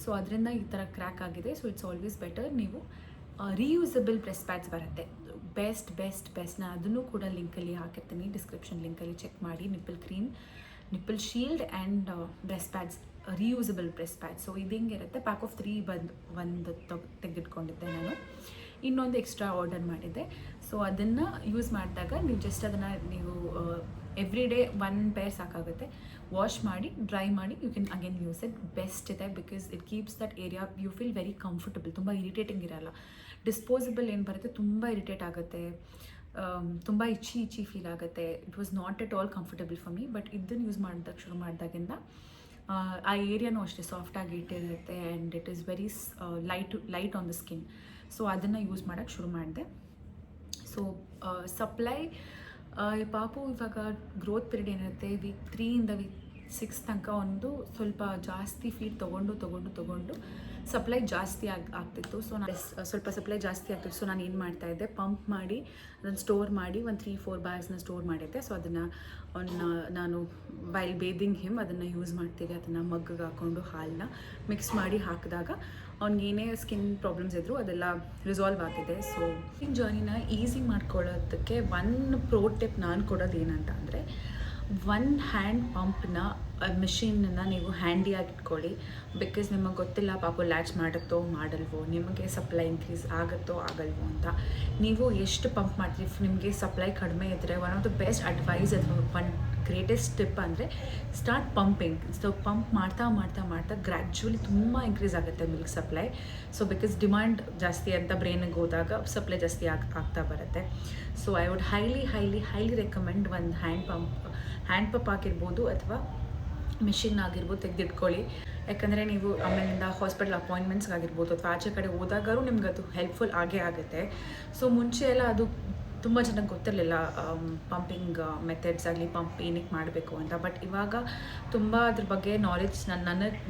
ಸೊ ಅದರಿಂದ ಈ ಥರ ಕ್ರ್ಯಾಕ್ ಆಗಿದೆ. ಸೊ ಇಟ್ಸ್ ಆಲ್ವೇಸ್ ಬೆಟರ್ ನೀವು ರೀಯೂಸಬಲ್ ಬ್ರೆಸ್ಟ್ ಪ್ಯಾಡ್ಸ್ ಬರುತ್ತೆ, ಬೆಸ್ಟ್. ನಾನು ಅದನ್ನು ಕೂಡ ಲಿಂಕಲ್ಲಿ ಹಾಕಿರ್ತೀನಿ, ಡಿಸ್ಕ್ರಿಪ್ಷನ್ ಲಿಂಕಲ್ಲಿ ಚೆಕ್ ಮಾಡಿ. Nipple cream, nipple shield and breast pads, reusable breast pads. So ಇದು ಹೆಂಗಿರುತ್ತೆ, ಪ್ಯಾಕ್ ಆಫ್ 3 ಒಂದು ತೆಗೆದಿಟ್ಕೊಂಡಿದ್ದೆ ನಾನು. ಇನ್ನೊಂದು ಎಕ್ಸ್ಟ್ರಾ ಆರ್ಡರ್ ಮಾಡಿದ್ದೆ. ಸೊ ಅದನ್ನು ಯೂಸ್ ಮಾಡಿದಾಗ ನೀವು ಜಸ್ಟ್ ಅದನ್ನು ನೀವು ಎವ್ರಿ ಡೇ 1 pair ಸಾಕಾಗುತ್ತೆ. ವಾಶ್ ಮಾಡಿ ಡ್ರೈ ಮಾಡಿ you can again use it. Best ಇದೆ, because it keeps that area, you feel very comfortable, ತುಂಬ ಇರಿಟೇಟಿಂಗ್ ಇರಲ್ಲ. ಡಿಸ್ಪೋಸಬಲ್ ಏನು ಬರುತ್ತೆ ತುಂಬ ಇರಿಟೇಟ್ ಆಗುತ್ತೆ, ತುಂಬ ಇಚ್ಚಿ ಫೀಲ್ ಆಗುತ್ತೆ. It was not at all comfortable for me. But ಇದನ್ನು ಯೂಸ್ ಮಾಡೋದಕ್ಕೆ ಶುರು ಮಾಡಿದಾಗಿಂದ ಆ ಏರಿಯಾನೂ ಅಷ್ಟೇ ಸಾಫ್ಟಾಗಿ ಇಟ್ಟಿರುತ್ತೆ and it is very light on the skin. So ಅದನ್ನು ಯೂಸ್ ಮಾಡೋಕ್ಕೆ ಶುರು ಮಾಡಿದೆ. ಸೊ ಸಪ್ಲೈ ಪಾಪು ಇವಾಗ ಗ್ರೋತ್ ಪೀರಿಯಡ್ ಏನಿರುತ್ತೆ, ವೀಕ್ 3 ಇಂದ ವೀಕ್ 6 ತನಕ ಒಂದು ಸ್ವಲ್ಪ ಜಾಸ್ತಿ ಫೀಡ್ ತೊಗೊಂಡು ಸಪ್ಲೈ ಜಾಸ್ತಿ ಆಗ್ತಿತ್ತು. ಸೊ ನಾನು ಸ್ವಲ್ಪ ಸಪ್ಲೈ ಜಾಸ್ತಿ ಆಗ್ತಿತ್ತು. ಸೊ ನಾನು ಏನು ಮಾಡ್ತಾಯಿದ್ದೆ, ಪಂಪ್ ಮಾಡಿ ಅದನ್ನು ಸ್ಟೋರ್ ಮಾಡಿ ಒಂದು 3-4 bagsನ ಸ್ಟೋರ್ ಮಾಡಿದ್ದೆ. ಸೊ ಅದನ್ನು ನಾನು ವೈಲ್ ಬೇದಿಂಗ್ ಹಿಮ್ ಅದನ್ನು ಯೂಸ್ ಮಾಡ್ತಿದ್ದೆ. ಅದನ್ನು ಮಗ್ಗಿಗೆ ಹಾಕ್ಕೊಂಡು ಹಾಲನ್ನ ಮಿಕ್ಸ್ ಮಾಡಿ ಹಾಕಿದಾಗ ಅವ್ನಿಗೇನೇ ಸ್ಕಿನ್ ಪ್ರಾಬ್ಲಮ್ಸ್ ಇದ್ದರೂ ಅದೆಲ್ಲ ರಿಸಾಲ್ವ್ ಆಗಿದೆ. ಸೊ ಈ ಜರ್ನಿನ ಈಸಿ ಮಾಡ್ಕೊಳ್ಳೋದಕ್ಕೆ 1 ಪ್ರೋ ಟಿಪ್ ನಾನು ಕೊಡೋದು ಏನಂತ ಅಂದರೆ, 1 ಹ್ಯಾಂಡ್ ಪಂಪ್ನ ಮಿಷಿನನ್ನು ನೀವು ಹ್ಯಾಂಡಿಯಾಗಿ ಇಟ್ಕೊಳ್ಳಿ. ಬಿಕಾಸ್ ನಿಮಗೆ ಗೊತ್ತಿಲ್ಲ ಪಾಪು ಲ್ಯಾಚ್ ಮಾಡುತ್ತೋ ಮಾಡಲ್ವೋ, ನಿಮಗೆ ಸಪ್ಲೈ ಇನ್ಕ್ರೀಸ್ ಆಗುತ್ತೋ ಆಗಲ್ವೋ ಅಂತ. ನೀವು ಎಷ್ಟು ಪಂಪ್ ಮಾಡ್ತೀವಿ, ನಿಮಗೆ ಸಪ್ಲೈ ಕಡಿಮೆ ಇದ್ದರೆ one of the best advice ಅಥವಾ ಒನ್ ಗ್ರೇಟೆಸ್ಟ್ ಟಿಪ್ ಅಂದರೆ ಸ್ಟಾರ್ಟ್ ಪಂಪಿಂಗ್. ಸೊ ಪಂಪ್ ಮಾಡ್ತಾ ಮಾಡ್ತಾ ಮಾಡ್ತಾ ಗ್ರ್ಯಾಜುವಲಿ ತುಂಬ ಇನ್ಕ್ರೀಸ್ ಆಗುತ್ತೆ milk supply. So because demand ಜಾಸ್ತಿ ಅಂತ ಬ್ರೈನಿಗೆ ಹೋದಾಗ ಸಪ್ಲೈ ಜಾಸ್ತಿ ಆಗ್ತಾ ಬರುತ್ತೆ. So I would highly recommend ಒಂದು ಹ್ಯಾಂಡ್ ಪಂಪ್ ಆಗಿರ್ಬೋದು ಅಥವಾ ಮಿಷಿನ್ ಆಗಿರ್ಬೋದು ತೆಗೆದಿಟ್ಕೊಳ್ಳಿ. ಯಾಕಂದರೆ ನೀವು ಆಮೇಲಿಂದ ಹಾಸ್ಪಿಟಲ್ ಅಪಾಯಿಂಟ್ಮೆಂಟ್ಸ್ಗಾಗಿರ್ಬೋದು ಅಥವಾ ಆಚೆ ಕಡೆ ಹೋದಾಗೂ ನಿಮ್ಗೆ ಅದು ಹೆಲ್ಪ್ಫುಲ್ ಆಗೇ ಆಗುತ್ತೆ. ಸೊ ಮುಂಚೆ ಎಲ್ಲ ಅದು ತುಂಬ ಜನಕ್ಕೆ ಗೊತ್ತಿರಲಿಲ್ಲ ಪಂಪಿಂಗ್ ಮೆಥಡ್ಸ್ ಆಗಲಿ, ಪಂಪ್ ಏನಕ್ಕೆ ಮಾಡಬೇಕು ಅಂತ. ಬಟ್ ಇವಾಗ ತುಂಬ ಅದ್ರ ಬಗ್ಗೆ ನಾಲೆಡ್ಜ್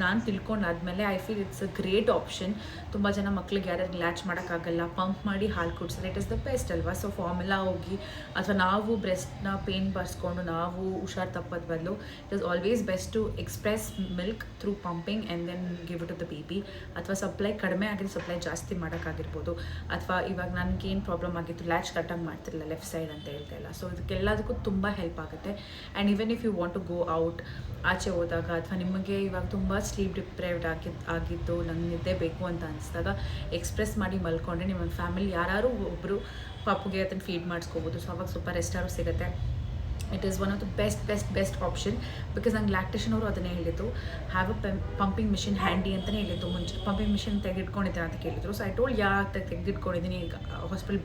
ನಾನು ತಿಳ್ಕೊಂಡಾದ್ಮೇಲೆ I feel it's a great option. ತುಂಬ ಜನ ಮಕ್ಳಿಗೆ ಯಾರ್ಯಾರು ಲ್ಯಾಚ್ ಮಾಡೋಕ್ಕಾಗಲ್ಲ, ಪಂಪ್ ಮಾಡಿ ಹಾಲು ಕುಡಿಸಿದ್ರೆ ಇಟ್ ಇಸ್ ದ ಬೆಸ್ಟ್ ಅಲ್ವಾ. ಸೊ ಫಾರ್ಮುಲಾ ಹೋಗಿ ಅಥವಾ ನಾವು ಬ್ರೆಸ್ಟ್ನ ಪೇನ್ ಬರ್ಸ್ಕೊಂಡು ನಾವು ಹುಷಾರು ತಪ್ಪೋದು ಬದಲು it is always best to express milk through pumping and then give it to the baby. ಅಥವಾ ಸಪ್ಲೈ ಕಡಿಮೆ ಆಗಿದ್ದು ಸಪ್ಲೈ ಜಾಸ್ತಿ ಮಾಡೋಕ್ಕಾಗಿರ್ಬೋದು. ಅಥವಾ ಇವಾಗ ನನಗೇನು ಪ್ರಾಬ್ಲಮ್ ಆಗಿತ್ತು, ಲ್ಯಾಚ್ ಕರೆಕ್ಟಾಗಿ ಮಾಡ್ತಿರಲಿಲ್ಲ ಲೆಫ್ಟ್ ಸೈಡ್ ಅಂತ ಹೇಳ್ತಾ ಇಲ್ಲ. ಸೊ ಇದಕ್ಕೆಲ್ಲದಕ್ಕೂ ತುಂಬ ಹೆಲ್ಪ್ ಆಗುತ್ತೆ. And even if you want to go out, ಆಚೆ ಹೋದಾಗ ಅಥವಾ ನಿಮಗೆ ಇವಾಗ ತುಂಬ ಸ್ಲೀಪ್ ಡಿಪ್ರೈವ್ಡ್ ಆಗಿದ್ದು ನಂಗೆ ನಿದ್ದೆ ಬೇಕು ಅಂತ ಅನಿಸಿದಾಗ ಎಕ್ಸ್ಪ್ರೆಸ್ ಮಾಡಿ ಮಲ್ಕೊಂಡ್ರೆ ನಿಮ್ಮ ಫ್ಯಾಮಿಲಿ ಯಾರು ಒಬ್ಬರು ಪಾಪುಗೆ ಅದನ್ನು ಫೀಡ್ ಮಾಡಿಸ್ಕೋಬೋದು. ಸೊ ಅವಾಗ ಸ್ವಲ್ಪ ರೆಸ್ಟಾರು ಸಿಗುತ್ತೆ. It is one of the best option. Because ನಂಗೆ ಲ್ಯಾಕ್ಟೇಷನ್ ಅವರು ಅದನ್ನೇ ಹೇಳಿದ್ದು, have a pumping machine handy ಅಂತಲೇ ಹೇಳಿದ್ದು. ಮುಂಚೆ ಪಂಪಿಂಗ್ ಮಿಷಿನ್ ತೆಗೆದಿಟ್ಕೊಂಡಿದ್ದೆ ಅಂತ ಕೇಳಿದ್ರು. ಸೊ ಐ ಟೋಲ್ಡ್ ತೆಗೆದಿಟ್ಕೊಂಡಿದ್ದೀನಿ, ಈಗ ಹಾಸ್ಪಿಟಲ್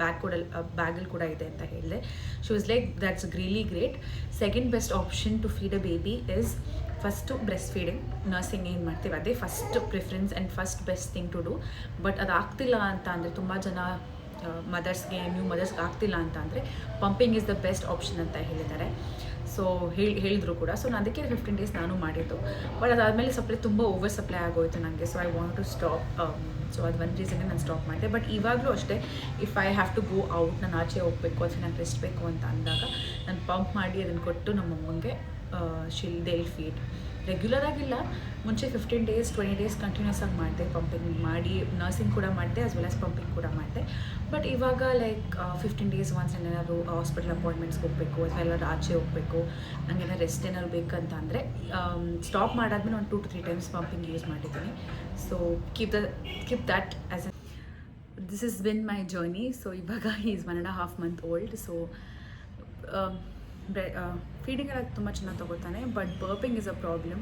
ಬ್ಯಾಗಲ್ಲಿ ಕೂಡ ಇದೆ ಅಂತ ಹೇಳಿದೆ. She was like that's really great. Second best option to feed a baby is first breast feeding. Nursing ಏನು ಮಾಡ್ತೀವಿ ಅದೇ first preference and first best thing to do. But ಅದು ಆಗ್ತಿಲ್ಲ ಅಂತ ಅಂದರೆ ತುಂಬ ಜನ ಮದರ್ಸ್ಗೆ, ನ್ಯೂ ಮದರ್ಸ್ಗೆ ಆಗ್ತಿಲ್ಲ ಅಂತ ಅಂದರೆ pumping is the best option ಅಂತ ಹೇಳಿದ್ದಾರೆ. ಸೊ ಹೇಳಿದ್ರು ಕೂಡ. ಸೊ ನಾನು ಅದಕ್ಕೆ 15 days ನಾನು ಮಾಡಿದ್ದು. ಬಟ್ ಅದಾದಮೇಲೆ ಸಪ್ಲೈ ತುಂಬ ಓವರ್ ಸಪ್ಲೈ ಆಗೋಯಿತು ನನಗೆ. So I want to stop. So ಅದು ಒಂದು ರೀಸನ್ಗೆ ನಾನು ಸ್ಟಾಪ್ ಮಾಡಿದೆ. ಬಟ್ ಇವಾಗಲೂ ಅಷ್ಟೇ, if I have to go out, ನಾನು ಆಚೆ ಹೋಗಬೇಕು ಅಥವಾ ನಾನು ರೆಸ್ಟ್ ಬೇಕು ಅಂತ ಅಂದಾಗ ನಾನು ಪಂಪ್ ಮಾಡಿ ಅದನ್ನು ಕೊಟ್ಟು ನಮ್ಮ ಅಮ್ಮಂಗೆ ದೇಲ್ ಫೀಡ್. ರೆಗ್ಯುಲರ್ ಆಗಿಲ್ಲ, ಮುಂಚೆ 15 days 20 days ಕಂಟಿನ್ಯೂಸ್ ಆಗಿ ಮಾಡಿದೆ. ಪಂಪಿಂಗ್ ಮಾಡಿ ನರ್ಸಿಂಗ್ ಕೂಡ ಮಾಡಿದೆ ಆಸ್ ವೆಲ್ ಆಸ್ ಪಂಪಿಂಗ್ ಕೂಡ ಮಾಡಿದೆ. ಬಟ್ ಇವಾಗ ಲೈಕ್ 15 days ಒನ್ಸ್ ಏನಾದ್ರು ಹಾಸ್ಪಿಟಲ್ ಅಪಾಯಿಂಟ್ಮೆಂಟ್ಸ್ಗೆ ಹೋಗಬೇಕು ಅಥವಾ ಎಲ್ಲರೂ ಆಚೆ ಹೋಗಬೇಕು, ನನಗೇನೋ ರೆಸ್ಟ್ ಏನಾದ್ರು ಬೇಕಂತ ಅಂದರೆ ಸ್ಟಾಪ್ ಮಾಡಾದ್ಮೇಲೆ ಒಂದು 2 to 3 times ಪಂಪಿಂಗ್ ಯೂಸ್ ಮಾಡಿದ್ದೀನಿ. So keep that as a this is been my journey. So ಇವಾಗ is 1.5 months old. So feeding ಎಲ್ಲ ತುಂಬ ಚೆನ್ನಾಗಿ ತೊಗೋತಾನೆ. But burping is a problem.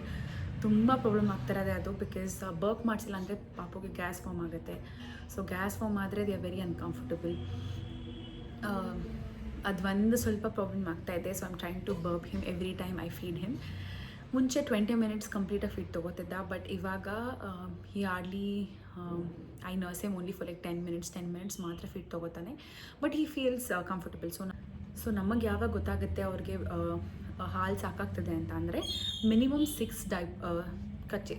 ತುಂಬ ಪ್ರಾಬ್ಲಮ್ ಆಗ್ತಿರೋದೆ ಅದು. ಬಿಕಾಸ್ ಬರ್ಪ್ ಮಾಡಿಸಿಲ್ಲ ಅಂದರೆ ಪಾಪುಗೆ ಗ್ಯಾಸ್ ಫಾರ್ಮ್ ಆಗುತ್ತೆ. ಸೊ ಗ್ಯಾಸ್ ಫಾರ್ಮ್ ಆದರೆ ದೇ ಆರ್ ವೆರಿ ಅನ್ಕಂಫರ್ಟಬಲ್. ಅದು ಒಂದು ಸ್ವಲ್ಪ ಪ್ರಾಬ್ಲಮ್ ಆಗ್ತಾಯಿದೆ. So I'm trying to burp him every time I feed him. ಮುಂಚೆ 20 minutes ಕಂಪ್ಲೀಟಾಗಿ ಫೀಡ್ ತೊಗೋತಿದ್ದ. ಬಟ್ ಇವಾಗ he hardly I nurse him only for like 10 minutes ಮಾತ್ರ ಫೀಡ್ ತೊಗೋತಾನೆ. But he feels comfortable. So ನಮಗೆ ಯಾವಾಗ ಗೊತ್ತಾಗುತ್ತೆ ಅವ್ರಿಗೆ ಹಾಲು ಸಾಕಾಗ್ತದೆ ಅಂತ ಅಂದರೆ ಮಿನಿಮಮ್ 6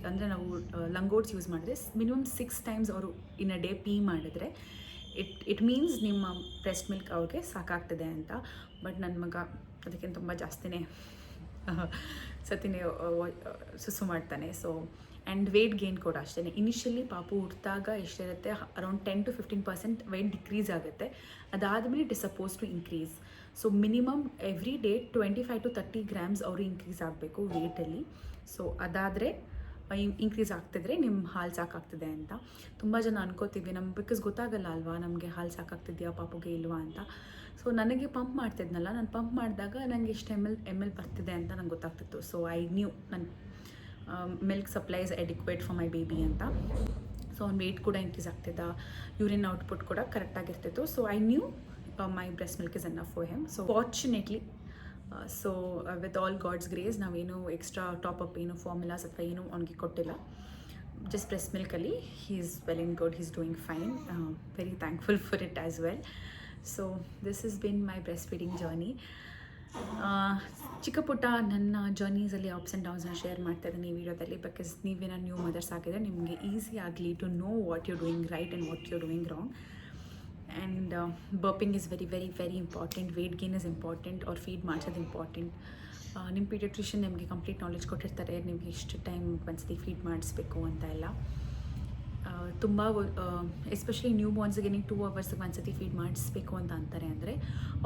ಅಂದರೆ ನಾವು ಲಂಗೋಟ್ಸ್ ಯೂಸ್ ಮಾಡಿದ್ರೆ ಮಿನಿಮಮ್ 6 times ಅವರು ಇನ್ ಅ ಡೇ ಪೀ ಮಾಡಿದ್ರೆ ಇಟ್ ಮೀನ್ಸ್ ನಿಮ್ಮ ಬ್ರೆಸ್ಟ್ ಮಿಲ್ಕ್ ಅವ್ರಿಗೆ ಸಾಕಾಗ್ತದೆ ಅಂತ. ಬಟ್ ನನ್ನ ಮಗ ಅದಕ್ಕಿಂತ ತುಂಬ ಜಾಸ್ತಿನೇ ಸತಿನೇ ಸುಸು ಮಾಡ್ತಾನೆ. ಸೊ ಆ್ಯಂಡ್ ವೆಯ್ಟ್ ಗೇನ್ ಕೂಡ ಅಷ್ಟೇ. ಇನಿಷಿಯಲಿ ಪಾಪು ಹುಟ್ಟಿದಾಗ ಎಷ್ಟಿರುತ್ತೆ, ಅರೌಂಡ್ 10 to 15% ವೆಯ್ಟ್ ಡಿಕ್ರೀಸ್ ಆಗುತ್ತೆ. ಅದಾದಮೇಲೆ it is suppose to increase. So minimum every day 25 to 30 grams ಅವರು ಇನ್ಕ್ರೀಸ್ ಆಗಬೇಕು ವೆಯ್ಟಲ್ಲಿ. ಸೊ ಅದಾದರೆ ಇನ್ಕ್ರೀಸ್ ಆಗ್ತಿದ್ರೆ ನಿಮ್ಮ ಹಾಲು ಸಾಕಾಗ್ತದೆ ಅಂತ. ತುಂಬ ಜನ ಅನ್ಕೋತೀವಿ ಬಿಕಾಸ್ ಗೊತ್ತಾಗಲ್ಲ ಅಲ್ವಾ ನಮಗೆ ಹಾಲು ಸಾಕಾಗ್ತಿದೆಯಾ ಪಾಪುಗೆ ಇಲ್ವಾ ಅಂತ. ಸೊ ನನಗೆ ಪಂಪ್ ಮಾಡ್ತಿದ್ನಲ್ಲ, ನಾನು ಪಂಪ್ ಮಾಡಿದಾಗ ನನಗೆ ಎಷ್ಟು ಎಮ್ ಎಲ್ ಬರ್ತಿದೆ ಅಂತ ನಂಗೆ ಗೊತ್ತಾಗ್ತಿತ್ತು. ಸೊ ಐ ನ್ಯೂ ನನ್ನ milk supply is adequate for my baby ಅಂತ. ಸೊ ಅವ್ನ ವೆಯ್ಟ್ ಕೂಡ ಇನ್ಕ್ರೀಸ್ ಆಗ್ತಿದ್ದ, ಯೂರಿನ್ ಔಟ್ಪುಟ್ ಕೂಡ ಕರೆಕ್ಟಾಗಿರ್ತಿತ್ತು. So I knew my breast milk is enough for him. So fortunately with all God's grace ನಾವೇನು extra top up ಏನು formulas ಅಥವಾ ಏನು ಅವ್ನಿಗೆ ಕೊಟ್ಟಿಲ್ಲ. ಜಸ್ಟ್ ಬ್ರೆಸ್ಟ್ ಮಿಲ್ಕಲ್ಲಿ he is well in good, he is doing fine. Very thankful for it as well. So this is been my breast feeding journey. ಚಿಕ್ಕ ಪುಟ್ಟ ನನ್ನ ಜರ್ನೀಸಲ್ಲಿ ಅಪ್ಸ್ ಆ್ಯಂಡ್ ಡೌನ್ಸ್ನ ಶೇರ್ ಮಾಡ್ತಾ ಇದ್ದೀನಿ ಈ ವಿಡಿಯೋದಲ್ಲಿ. ಬಿಕಾಸ್ ನೀವೇನೋ ನ್ಯೂ ಮದರ್ಸ್ ಆಗಿದ್ರೆ ನಿಮಗೆ ಈಸಿ ಆಗಲಿ to know what you doing right and what you doing wrong. And burping is very very very important. Weight gain is important. ಅವ್ರು ಫೀಡ್ ಮಾಡಿಸೋದು ಇಂಪಾರ್ಟೆಂಟ್. ನಿಮ್ಮ ಪೀಡಿಯಾಟ್ರಿಷಿಯನ್ ನಿಮಗೆ ಕಂಪ್ಲೀಟ್ ನಾಲೆಜ್ ಕೊಟ್ಟಿರ್ತಾರೆ, ನಿಮಗೆ ಎಷ್ಟು ಟೈಮ್ ಒಂದ್ಸತಿ ಫೀಡ್ ಮಾಡಿಸ್ಬೇಕು ಅಂತ ಎಲ್ಲ. ತುಂಬ ಎಸ್ಪೆಷಲಿ ನ್ಯೂ ಬಾರ್ನ್ಸ್ಗೆ ನೀವು 2 hours ಒಂದ್ಸತಿ ಫೀಡ್ ಮಾಡಿಸ್ಬೇಕು ಅಂತ ಅಂತಾರೆ. ಅಂದರೆ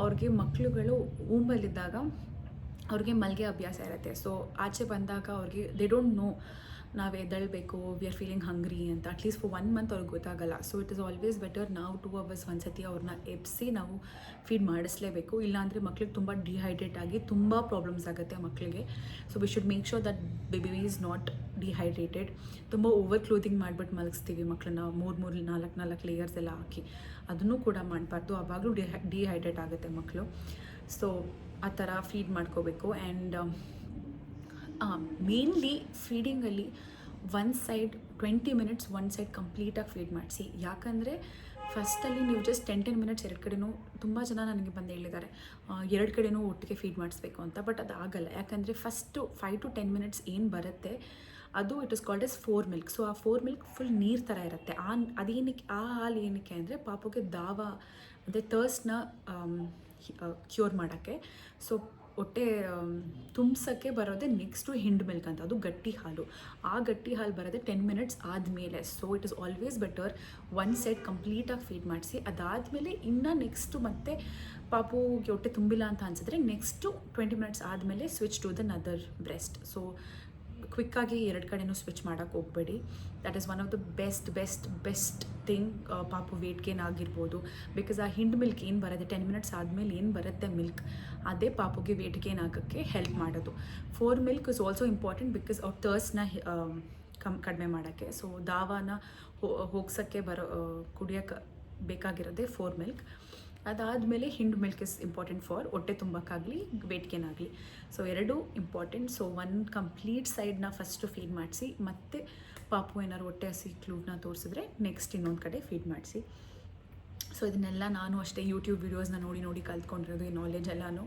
ಅವ್ರಿಗೆ ಮಕ್ಕಳುಗಳು ಊಂಬಲ್ಲಿದ್ದಾಗ ಅವ್ರಿಗೆ ಮಲ್ಗೆ ಅಭ್ಯಾಸ ಇರುತ್ತೆ. ಸೊ ಆಚೆ ಬಂದಾಗ ಅವ್ರಿಗೆ ದೇ ಡೋಂಟ್ ನೋ ನಾವು ಎದ್ದೇಳಬೇಕು, ವಿ ಆರ್ ಫೀಲಿಂಗ್ ಹಂಗ್ರಿ ಅಂತ. ಅಟ್ಲೀಸ್ಟ್ ಫಾರ್ 1 ಮಂತ್ ಅವ್ರಿಗೆ ಗೊತ್ತಾಗಲ್ಲ. So it is always better ನಾವು 2 ಅವರ್ಸ್ ಒಂದ್ಸತಿ ಅವ್ರನ್ನ ಎಬ್ಬಿಸಿ ನಾವು ಫೀಡ್ ಮಾಡಿಸ್ಲೇಬೇಕು. ಇಲ್ಲಾಂದರೆ ಮಕ್ಳಿಗೆ ತುಂಬ ಡಿಹೈಡ್ರೇಟ್ ಆಗಿ ತುಂಬ ಪ್ರಾಬ್ಲಮ್ಸ್ ಆಗುತ್ತೆ ಮಕ್ಕಳಿಗೆ. So we should make sure that baby is not dehydrated. ತುಂಬ ಓವರ್ ಕ್ಲೋತಿಂಗ್ ಮಾಡಿಬಿಟ್ಟು ಮಲಗಿಸ್ತೀವಿ ಮಕ್ಕಳನ್ನ, 3-4 ಲೇಯರ್ಸ್ ಎಲ್ಲ ಹಾಕಿ. ಅದನ್ನು ಕೂಡ ಮಾಡಬಾರ್ದು, ಆವಾಗಲೂ ಡಿಹೈಡ್ರೇಟ್ ಆಗುತ್ತೆ ಮಕ್ಕಳು. ಸೊ ಆ ಥರ ಫೀಡ್ ಮಾಡ್ಕೋಬೇಕು. ಆ್ಯಂಡ್ ಮೇನ್ಲಿ ಫೀಡಿಂಗಲ್ಲಿ ಒಂದು ಸೈಡ್ 20 ಮಿನಿಟ್ಸ್ ಒಂದು ಸೈಡ್ ಕಂಪ್ಲೀಟಾಗಿ ಫೀಡ್ ಮಾಡಿಸಿ. ಯಾಕಂದರೆ ಫಸ್ಟಲ್ಲಿ ನೀವು ಜಸ್ಟ್ 10 ಮಿನಿಟ್ಸ್ ಎರಡು ಕಡೆನೂ, ತುಂಬ ಜನ ನನಗೆ ಬಂದು ಹೇಳಿದ್ದಾರೆ ಎರಡು ಕಡೆನೂ ಒಟ್ಟಿಗೆ ಫೀಡ್ ಮಾಡಿಸ್ಬೇಕು ಅಂತ. ಬಟ್ ಅದು ಆಗಲ್ಲ. ಯಾಕಂದರೆ ಫಸ್ಟು 5 to 10 ಮಿನಿಟ್ಸ್ ಏನು ಬರುತ್ತೆ ಅದು it is called as 4 milk. So ಆ 4 ಮಿಲ್ಕ್ ಫುಲ್ ನೀರು ಥರ ಇರುತ್ತೆ. ಅದೇನಕ್ಕೆ ಆ ಹಾಲು ಏನಕ್ಕೆ ಅಂದರೆ ಪಾಪುಗೆ ದಾವ ಅಂದರೆ ಥರ್ಸ್ಟ್ನ ಕ್ಯೂರ್ ಮಾಡೋಕ್ಕೆ. ಸೊ ಹೊಟ್ಟೆ ತುಂಬಿಸೋಕ್ಕೆ ಬರೋದೇ ನೆಕ್ಸ್ಟು ಹಿಂಡ್ ಮಿಲ್ಕ್ ಅಂತ, ಅದು ಗಟ್ಟಿ ಹಾಲು. ಆ ಗಟ್ಟಿ ಹಾಲು ಬರೋದೇ 10 ಮಿನಿಟ್ಸ್ ಆದಮೇಲೆ. So it is always better ಒಂದು ಸೈಡ್ ಕಂಪ್ಲೀಟಾಗಿ ಫೀಡ್ ಮಾಡಿಸಿ, ಅದಾದಮೇಲೆ ಇನ್ನು ನೆಕ್ಸ್ಟು ಮತ್ತೆ ಪಾಪುಗೆ ಹೊಟ್ಟೆ ತುಂಬಿಲ್ಲ ಅಂತ ಅನಿಸಿದ್ರೆ ನೆಕ್ಸ್ಟು 20 ಮಿನಿಟ್ಸ್ ಆದಮೇಲೆ switch to the other breast. So ಕ್ವಿಕ್ಕಾಗಿ ಎರಡು ಕಡೆನೂ ಸ್ವಿಚ್ ಮಾಡೋಕ್ಕೆ ಹೋಗಬೇಡಿ. That is one of the best thing ಪಾಪು ವೇಟ್ ಗೇನ್ ಆಗಿರ್ಬೋದು. ಬಿಕಾಸ್ ಆ ಹಿಂಡ್ ಮಿಲ್ಕ್ ಏನು ಬರುತ್ತೆ 10 ಮಿನಿಟ್ಸ್ ಆದಮೇಲೆ ಏನು ಬರುತ್ತೆ ಮಿಲ್ಕ್, ಅದೇ ಪಾಪುಗೆ ವೇಟ್ ಗೇನ್ ಆಗೋಕ್ಕೆ ಹೆಲ್ಪ್ ಮಾಡೋದು. 4 milk is also important because ಅವ್ರ ಥರ್ಸ್ಟ್ನ ಕಡಿಮೆ ಮಾಡೋಕ್ಕೆ. ಸೊ ದಾವಾನ ಹೋಗ್ಸೋಕ್ಕೆ ಕುಡಿಯೋಕ್ಕೆ ಬೇಕಾಗಿರೋದೇ 4 ಮಿಲ್ಕ್. ಅದಾದಮೇಲೆ ಹಿಂಡು ಮಿಲ್ಕ್ ಇಸ್ ಇಂಪಾರ್ಟೆಂಟ್ ಫಾರ್ ಹೊಟ್ಟೆ ತುಂಬಕ್ಕಾಗಲಿ ವೇಟ್ ಗೇನ್ ಆಗಲಿ. ಸೊ ಎರಡೂ ಇಂಪಾರ್ಟೆಂಟ್. ಸೊ ಒಂದು ಕಂಪ್ಲೀಟ್ ಸೈಡ್ನ ಫಸ್ಟು ಫೀಡ್ ಮಾಡಿಸಿ, ಮತ್ತು ಪಾಪು ಏನಾದ್ರು ಹೊಟ್ಟೆ ಹಸಿ ಕ್ಲೂವ್ನ ತೋರಿಸಿದ್ರೆ ನೆಕ್ಸ್ಟ್ ಇನ್ನೊಂದು ಕಡೆ ಫೀಡ್ ಮಾಡಿಸಿ. ಸೊ ಇದನ್ನೆಲ್ಲ ನಾನು ಅಷ್ಟೇ ಯೂಟ್ಯೂಬ್ ವೀಡಿಯೋಸ್ನ ನೋಡಿ ಕಲ್ತ್ಕೊಂಡಿರೋದು, ಈ ನಾಲೆಜ್ ಎಲ್ಲನೂ.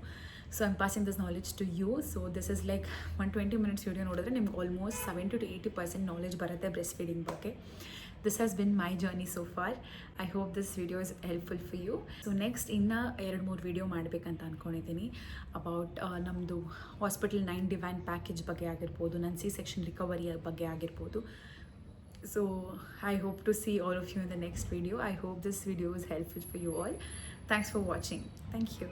So I'm passing this knowledge to you. So this is like 120 minutes video ನೋಡಿದ್ರೆ ನಿಮ್ಗೆ ಆಲ್ಮೋಸ್ಟ್ 70 to 80% ನಾಲೆಜ್ ಬರುತ್ತೆ ಬ್ರೆಸ್ಟ್ ಫೀಡಿಂಗ್ ಬಗ್ಗೆ. This has been my journey so far. I hope this video is helpful for you. So next ಇನ್ನೂ 2-3 video ಮಾಡಬೇಕಂತ ಅಂದ್ಕೊಂಡಿದ್ದೀನಿ about ನಮ್ಮದು hospital 9 divine package ಬಗ್ಗೆ ಆಗಿರ್ಬೋದು, ನನ್ನ C-section ರಿಕವರಿ ಬಗ್ಗೆ ಆಗಿರ್ಬೋದು. So I hope to see all of you in the next video. I hope this video is helpful for you all. Thanks for watching. Thank you.